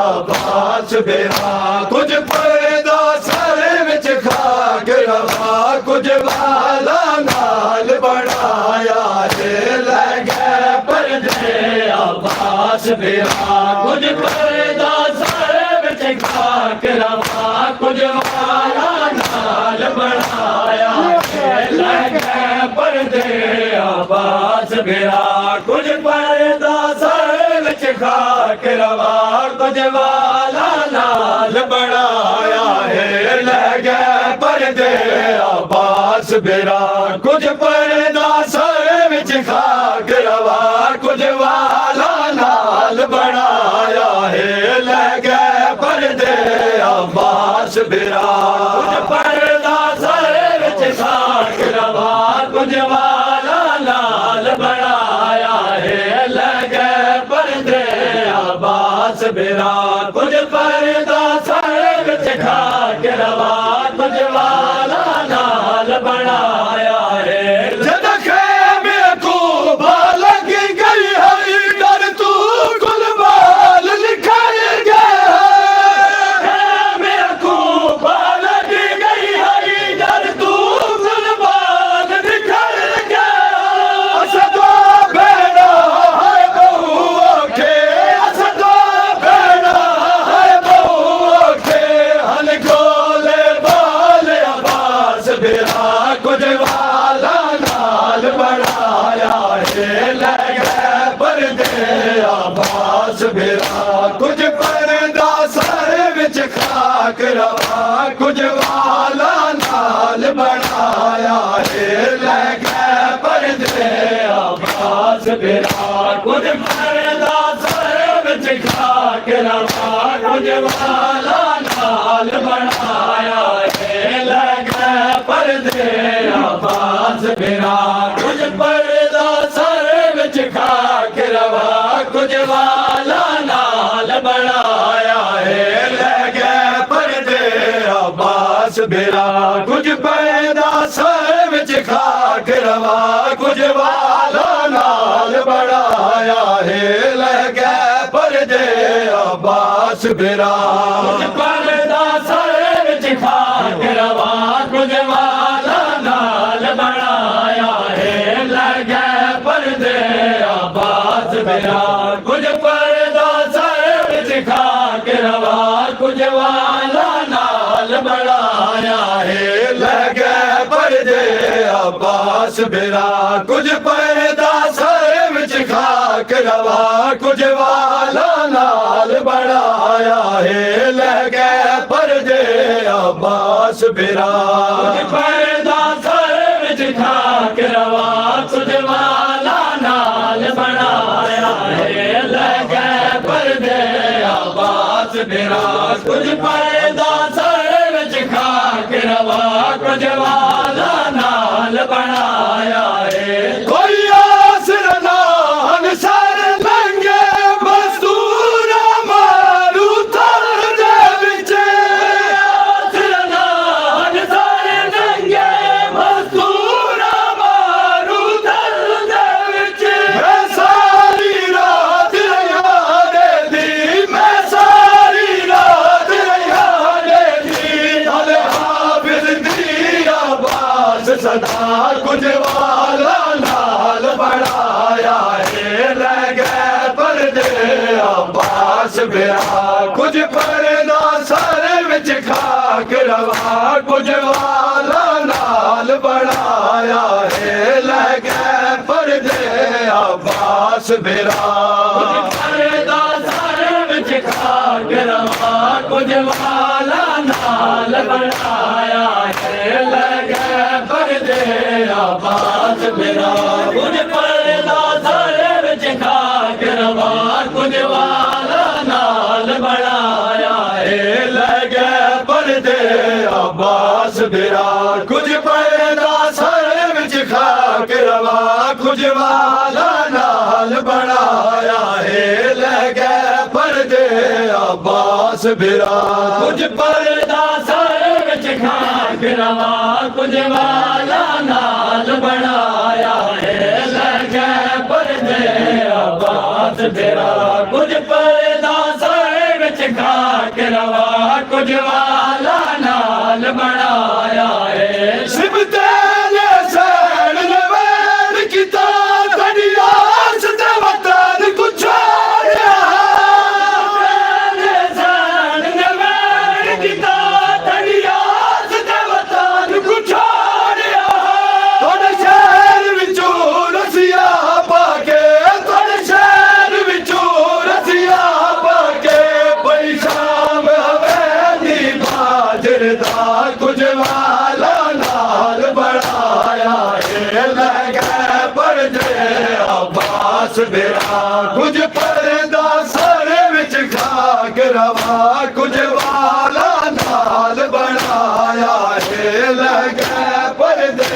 अब्बास मेरा कुछ पर्दा सर विच खाक रवा कुछ वाला नाल बनाया है लगे पर्दे अब्बास मेरा कुछ पर्दा सर विच खाक रवा कुछ वाला नाल बनाया है लगे पर्दे अब्बास मेरा कुछ पर्दा सर विच खाक रवा कुछ वाला नाल बनाया है लगे पर्दे अब्बास मेरा कुछ पर्दा सर विच खाक रवा कुछ वाला नाल बनाया है लगे पर्दे अब्बास मेरा कुछ पर्दा सर विच खाक रवा कुछ वाला नाल बनाया है लगे पर्दे अब्बास मेरा कुछ पर्दा सर विच खाक रवा कुछ वाला नाल बनाया है जद खेमे को लग गई है डर तू गुलबाल लिखाई गया खेमे को लग गई है डर तू गुलबाल लिखाई गया असदो बेड़ा है बहु के असदो बेड़ा है बहु के हल गोले बाल अब्बास मेरा कुछ वाला नाल बनाया है लगे पर्दे अब्बास मेरा कुछ पर्दा सर विच खाक रवा कुछ वाला नाल बनाया है लगे पर्दे अब्बास मेरा कुछ पर्दा सर विच खाक रवा कुछ वाला नाल बनाया है लगे पर्दे अब्बास मेरा कुछ पर्दा सर विच खाक रवा कुछ वाला नाल बनाया है लगे पर्दे अब्बास बिरा कुछ पैदा सर विच खाक रवा कुछ वाला नाल बनाया है लगे पर्दे अब्बास बिरा कुछ पैदा सर विच खाक रवा कुछ वाला नाल बनाया है लगे पर्दे अब्बास बिरा कुछ पर्दा सर विच खाक रवा कुछ वाला नाल बनाया है लगे पर्दे अब्बास बिरा कुछ पर्दा सर विच खाक रवा कुछ वाला नाल बनाया है लगे पर्दे अब्बास बिरा कुछ पर्दा सर विच खाक रवा कुछ वाला नाल बनाया है लगे पर्दे अब्बास बिरा कुछ पर्दा सर विच खाक रवा कुछ वाला नाल बनाया है कोई आसर ना अनसर लंगे मजदूर मारू थर दे विच आसर ना अनसर लंगे मजदूर मारू थर दे विच मैं सारी रात रहा दे दी मैं सारी रात रहा दे दी हल हाफिज दी आवाज़ सदा कुछ वाला नाल बढ़ाया है लगे पर्दे अब्बास बिरा कुछ पर्दा सर विच खाक रवा कुछ वाला नाल बढ़ाया है लगे पर्दे अब्बास बिरा कुछ पर्दा सर विच खाक रवा कुछ वाला नाल बढ़ाया है लगे पर्दे अब्बास बिरा कुछ पर्दा सर विच खाक रवा कुछ वाला नाल बढ़ाया है लगे पर्दे अब्बास बिरा कुछ पर्दा सर विच खाक रवा कुछ वाला नाल बढ़ाया है लगे पर्दे अब्बास बिरा कुछ पर्दा सर विच खाक रवा कुछ वाला नाल बढ़ाया है लगे पर्दे अब्बास बिरा कुछ पर्दा सर विच खाक रवा कुछ वाला नाल बढ़ाया है सिबते ने सैन नवैन किता धनिया सते वतन कुछ छोड़या सैन नवैन किता धनिया सते वतन कुछ छोड़या थोड़े शहर विचों रसिया पाके थोड़े शहर विचों रसिया पाके बई शाम हवेली बाजर दा कुछ वाला नाल बढ़ाया है लगे पर्दे अब्बास बिरा कुछ पर्दा सर विच खाक रवा कुछ वाला नाल बढ़ाया है लगे पर्दे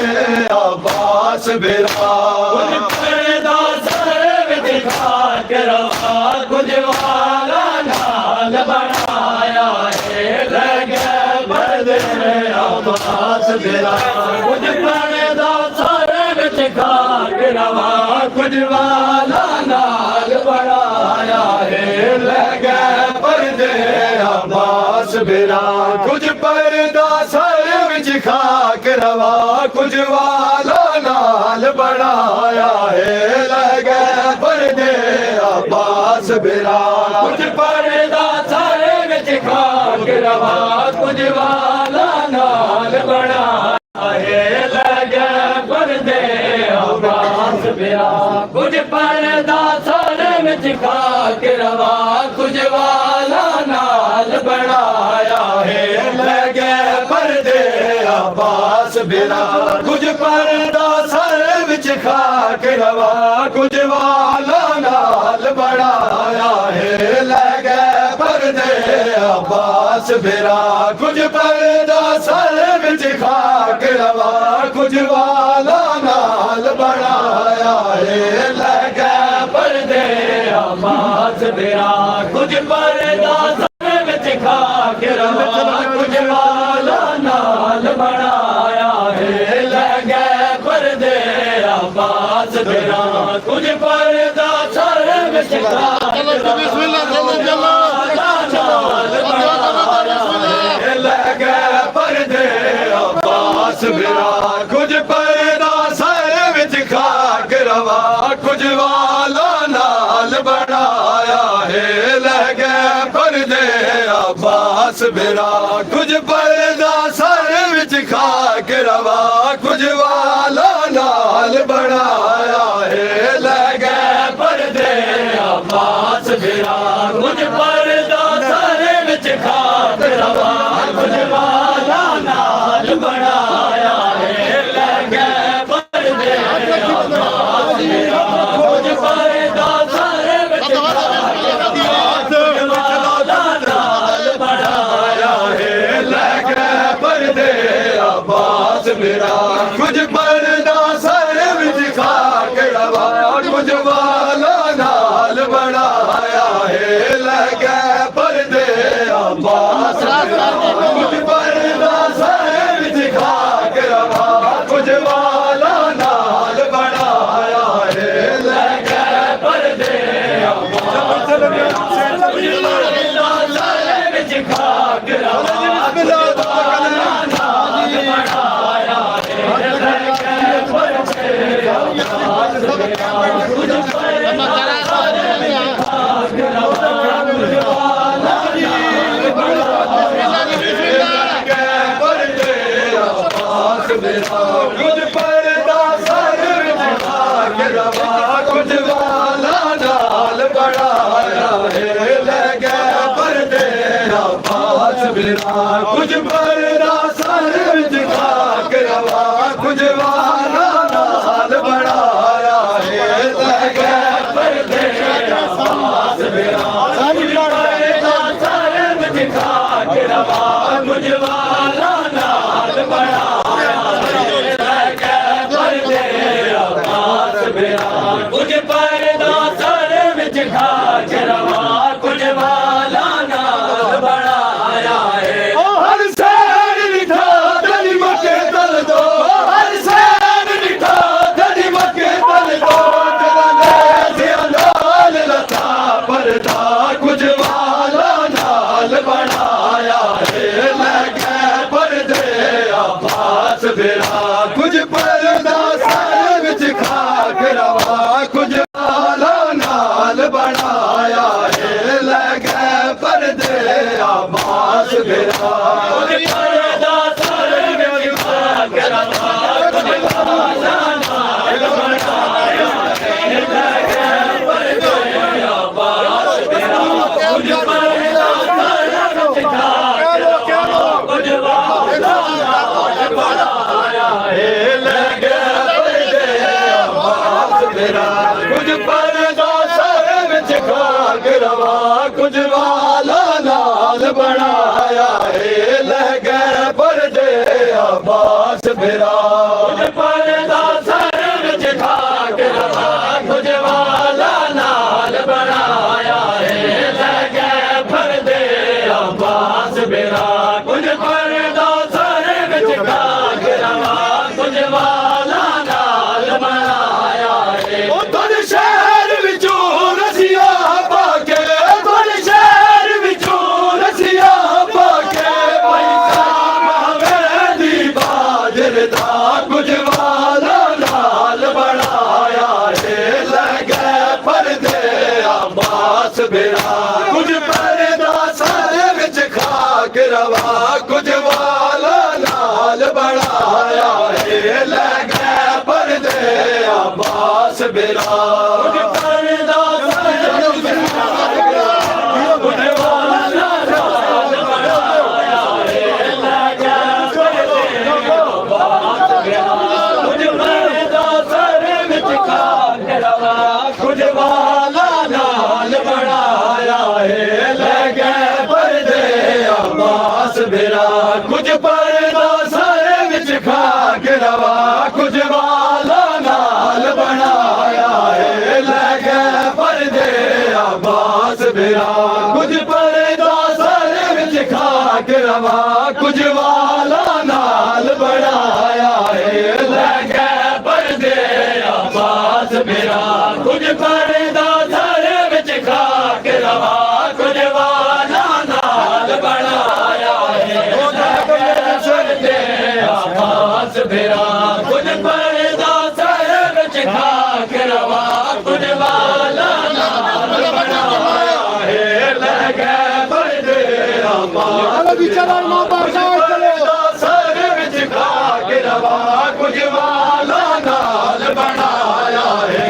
अब्बास बिरा कुछ पर्दा सर विच खाक रवा कुछ वाला नाल बढ़ाया है लगे पर्दे अब्बास बिरा कुछ पर्दा सर विच खाक रवा कुछ वाला नाल बढ़ाया है लगे पर्दे अब्बास बिरा कुछ पर्दा सर विच खाक रवा कुछ वाला नाल बढ़ाया है लगे पर्दे अब्बास बिरा कुछ पर्दा सर विच खाक रवा कुछ वाला नाल बढ़ाया है लगे पर्दे अब्बास बिरा कुछ पर्दा सर विच खाक रवा कुछ वाला नाल बढ़ाया है लगे पर्दे अब्बास बिरा कुछ पर्दा सर विच खाक रवा कुछ वाला नाल बढ़ाया है लगे पर्दे अब्बास बिरा कुछ पर्दा सर विच खाक रवा कुछ वाला नाल बढ़ाया है लगे पर्दे अब्बास मेरा कुछ पर्दा सर विच खाक रवा कुछ वाला नाल बनाया है लगे पर्दे अब्बास मेरा कुछ पर्दा सर विच खाक रवा लगे पर्दे अब्बास मेरा कुछ पर्दा सर विच खाक रवा कुछ वाला नाल बनाया है लगे पर्दे अब्बास मेरा कुछ पर्दा सर विच खाक रवा कुछ वाला नाल बनाया है लगे पर्दे अब्बास मेरा कुछ पर्दा सर विच खाक रवा कुछ वाला नाल बनाया है लगे पर्दे अब्बास मेरा कुछ पर्दा सर विच खाक रवा कुछ वाला नाल बनाया है लगे पर्दे अब्बास मेरा कुछ पर्दा सर विच खाक रवा कुछ वाला नाल बनाया है लगे पर्दे अब्बास मेरा कुछ पर्दा सर विच खाक रवा कुछ वाला नाल बनाया है लगे पर्दे अब्बास मेरा कुछ पर्दा सर विच खाक रवा कुछ वाला नाल बनाया है लगे पर्दे अब्बास मेरा कुछ पर्दा सर विच खाक रवा कुछ वाला नाल बनाया लगे पर्दे अब्बास मेरा कुछ पर्दा सर विच खाक रवा कुछ वाला नाल बनाया है लगे पर्दे अब्बास मेरा कुछ पर्दा सर विच खाक रवा कुछ वाला नाल बनाया है लगे पर्दे अब्बास मेरा कुछ पर्दा सर विच खाक रवा कुछ वाला नाल बनाया है लगे पर्दे अब्बास मेरा कुछ पर्दा सर विच खाक रवा कुछ वाला नाल बनाया है हर सैर निठा तेरी मक्के तल दो हर सैर निठा तेरी मक्के तल दो तेरा ले नाल लता पर्दा कुछ वाला नाल बनाया है लगे पर्दे अब्बास मेरा कुछ पर्दा सर विच खाक रवा कुछ वाला नाल बनाया है लगे पर्दे अब्बास मेरा कुछ पर्दा सर विच खाक रवा कुछ वाला नाल बनाया है लगे पर्दे अब्बास मेरा कुछ पर्दा सर विच खाक रवा कुछ वाला नाल बनाया है लगे पर्दे अब्बास मेरा कुछ पर्दा सर विच खाक रवा कुछ वाला नाल बनाया है लगे पर्दे अब्बास मेरा कुछ पर्दा सर विच खाक रवा कुछ वाला नाल बनाया है लगे पर्दे अब्बास मेरा कुछ पर्दा सर विच खाक रवा कुछ वाला नाल बनाया है तुझ शहर विचों रसिया पाके तुझ शहर विचों रसिया पाके पैसा मावे दी बाजर दा कुछ वाला नाल बनाया है लगे पर्दे अब्बास मेरा कुछ पर्दा सर विच खाक रवा कुछ वाला नाल बनाया है लगे पर्दे अब्बास मेरा कुछ पर्दा सर विच खाक रवा कुछ वाला नाल बनाया है लगे पर्दे अब्बास मेरा कुछ पर्दा सर विच खाक रवा कुछ वाला नाल बनाया है लगे पर्दे अब्बास मेरा कुछ पर्दा सर विच खाक रवा कुछ वाला नाल बनाया है लगे पर्दे अब्बास मेरा कुछ पर्दा सर विच खाक रवा कुछ वाला नाल बनाया है अब्बास मेरा कुछ पर्दा सर विच खाक रवा कुछ वाला नाल बनाया है लगे पर्दे अब्बास सर विच खाक रवा कुछ वाला नाल बनाया है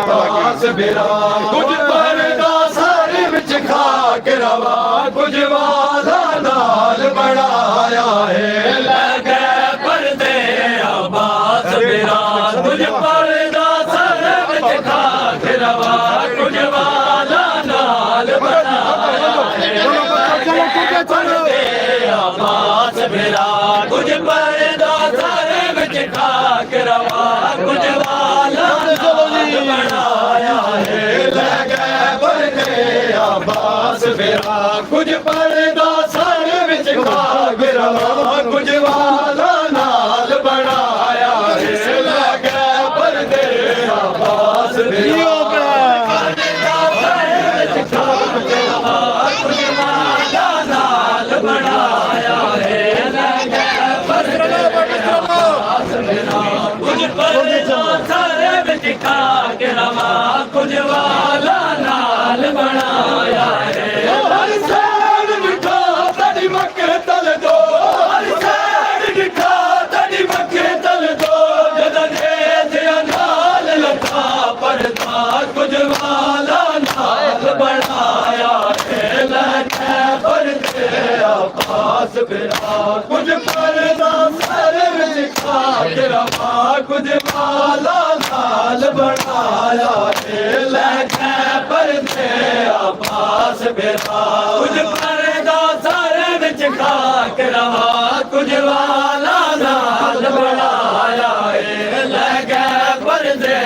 अब्बास मेरा कुछ पर्दा सर विच खाक रवा कुछ वाला नाल बनाया है लगे पर्दे अब्बास मेरा कुछ पर्दा सर विच खाक रवा कुछ वाला नाल बनाया है पर्दे अब्बास मेरा कुछ पर्दा सर विच खाक रवा कुछ वाला नाल बनाया है लगे पर्दे अब्बास मेरा कुछ पर्दा सर विच खाक रवा कुछ वाला नाल बनाया है लगे पर्दे अब्बास मेरा कुछ पर्दा सर विच खाक रवा कुछ वाला नाल बनाया है हर सैन दिखा तड़ी मक्के तल दो हर सैन दिखा तड़ी मक्के तल दो जदन नाल लथा पर्दा कुछ वाला नाल बनाया है लगे पर्दे अब्बास मेरा कुछ पर्दा सर विच खाक रवा कुछ वाला नाल बनाया है लगे पर्दे अब्बास मेरा कुछ पर्दा सर विच खाक रवा कुछ वाला नाल बनाया है लगे पर्दे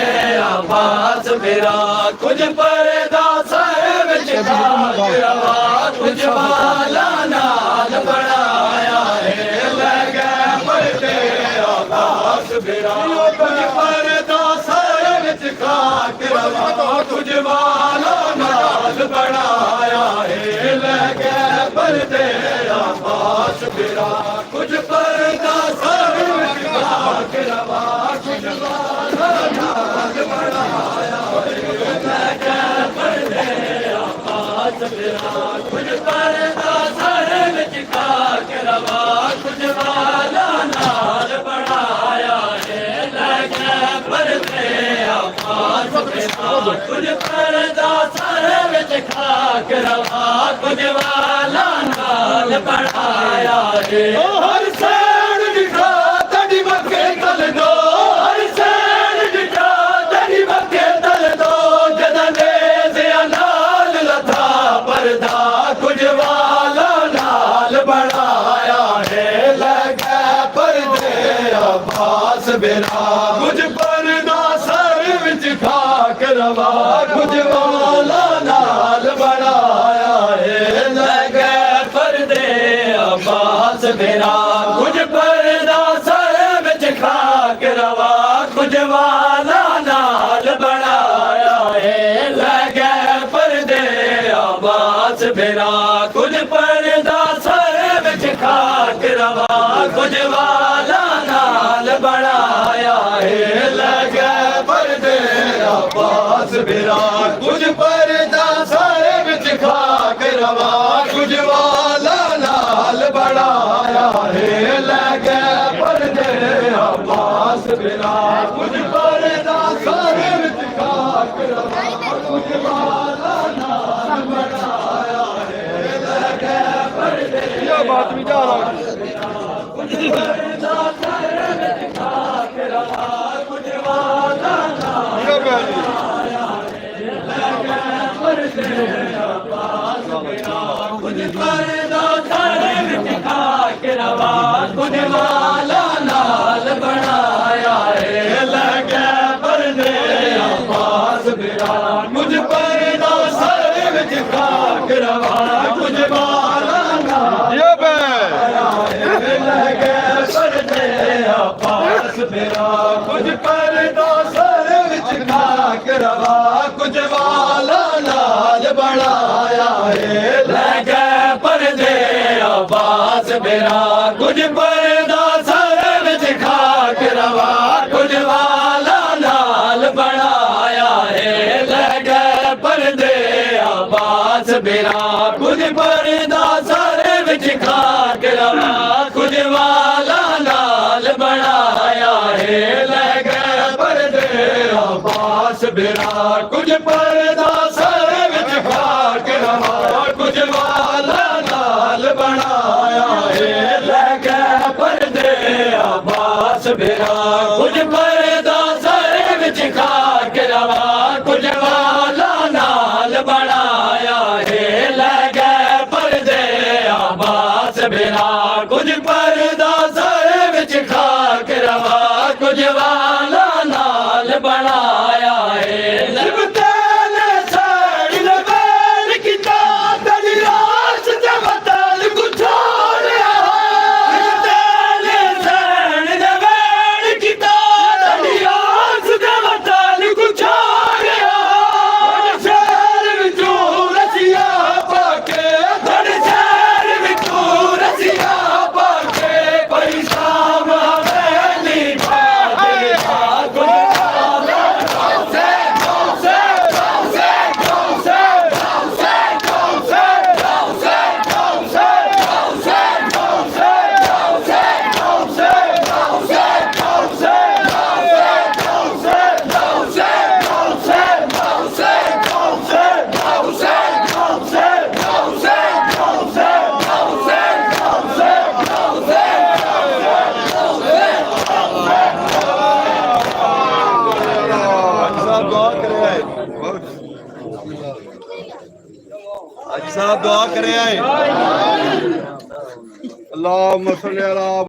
अब्बास मेरा कुछ पर्दा सर विच खाक रवा कुछ वाला नाल बनाया है लगे पर्दे अब्बास मेरा कुछ पर्दा सर विच खाक रवा कुछ वाला नाल बनाया है लगे पर्दे अब्बास मेरा कुछ पर्दा सर विच खाक रवा कुछ वाला नाल बनाया है लगे पर्दे अब्बास मेरा कुछ पर्दा सर विच खाक रवा कुछ वाला नाल बनाया है लगे पर्दे अब्बास मेरा कुछ पर्दा सर विच खाक रवा कुछ वाला नाल बनाया है हर सैन दिखा तड़ी मक्के तल दो हर सैन दिखा तड़ी मक्के तल दो जदन नाल लथा पर्दा कुछ वाला नाल बनाया है लगे पर्दे अब्बास मेरा कुछ पर्दा सर विच खाक रवा कुछ वाला नाल बनाया है लगे पर्दे अब्बास मेरा कुछ पर्दा सर विच खाक रवा कुछ वाला नाल बनाया है लगे पर्दे अब्बास मेरा कुछ पर्दा सर विच खाक रवा कुछ वाला नाल बनाया है लगे पर्दे अब्बास मेरा कुछ पर्दा सर विच खाक रवा कुछ वाला नाल बनाया है लगे पर्दे अब्बास मेरा कुछ पर्दा सर विच खाक रवा कुछ वाला नाल बनाया है लगे पर्दे
बात भी जा रहा
कुछ पर्दा सर विच खाक रवा कुछ वाला नाल बनाया है लगे पर्दे अब्बास मेरा कुछ पर्दा सर विच खाक रवा कुछ वाला नाल बनाया है लगे पर्दे अब्बास मेरा कुछ पर्दा सर विच खाक रवा कुछ वाला नाल बनाया है लगे पर्दे अब्बास ਮੇਰਾ ਕੁਝ ਪਰਦਾ ਸਰ ਵਿੱਚ ਖਾਕ ਰਵਾ ਕੁਝ ਵਾਲਾ ਲਾਲ ਬਣਾਇਆ ਏ ਲੈ ਕੇ ਪਰਦੇ ਆਵਾਜ਼ ਮੇਰਾ ਕੁਝ ਪਰਦਾ ਸਰ ਵਿੱਚ ਖਾਕ ਰਵਾ ਕੁਝ ਵਾਲਾ ਲਾਲ ਬਣਾਇਆ ਏ ਲੈ ਕੇ ਪਰਦੇ ਆਵਾਜ਼ ਮੇਰਾ ਕੁਝ ਪਰਦਾ ਸਰ ਵਿੱਚ ਖਾਕ ਰਵਾ ਕੁਝ ਵਾਲਾ ਲਾਲ ਬਣਾਇਆ ਏ ਲੈ ਕੇ ਪਰਦੇ ਆਵਾਜ਼ ਮੇਰਾ ਕੁਝ ਪਰਦਾ ਸਰ ਵਿੱਚ ਖਾਕ ਰਵਾ ਕੁਝ ਵਾਲਾ ਲਾਲ ਬਣਾਇਆ ਏ ਲੈ ਕੇ ਪਰਦੇ ਆਵਾਜ਼ ਮੇਰਾ ਕੁਝ ਪਰਦਾ ਸਰ ਵਿੱਚ ਖਾਕ ਰਵਾ ਕੁਝ ਵਾਲਾ ਲਾਲ ਬਣਾਇਆ ਏ ਲੈ ਕੇ ਪਰਦੇ ਆਵਾਜ਼ ਮੇਰਾ ਕੁਝ ਪਰਦਾ ਸਰ ਵਿੱਚ ਖਾਕ ਰਵਾ ਕੁਝ ਵਾਲਾ ਲਾਲ ਬਣਾਇਆ ਏ ਲਿਬਤੇ ਨੇ ਸਾੜੀ ਲਵੇਲ ਕੀਤਾ ਤੇਰੀ ਰਾਸ ਤੇ ਵਤਨ ਗੁਛਾੜਿਆ ਲਿਬਤੇ ਨੇ ਸਾੜੀ ਲਵੇਲ ਕੀਤਾ ਤੇਰੀ ਰਾਸ ਤੇ ਵਤਨ ਗੁਛਾੜਿਆ ਸ਼ਹਿਰ ਵਿੱਚੋਂ ਰਸੀਆ ਪਾ ਕੇ ਤੁਹਾਡੇ ਸ਼ਹਿਰ ਵਿੱਚੋਂ ਰਸੀਆ ਪਾ ਕੇ ਕੋਈ ਸ਼ਾਮ ਹਵੇਲੀ ਬਾਦੇ
साहब दुआ करे अल्लाहुम्मा सल्ली अला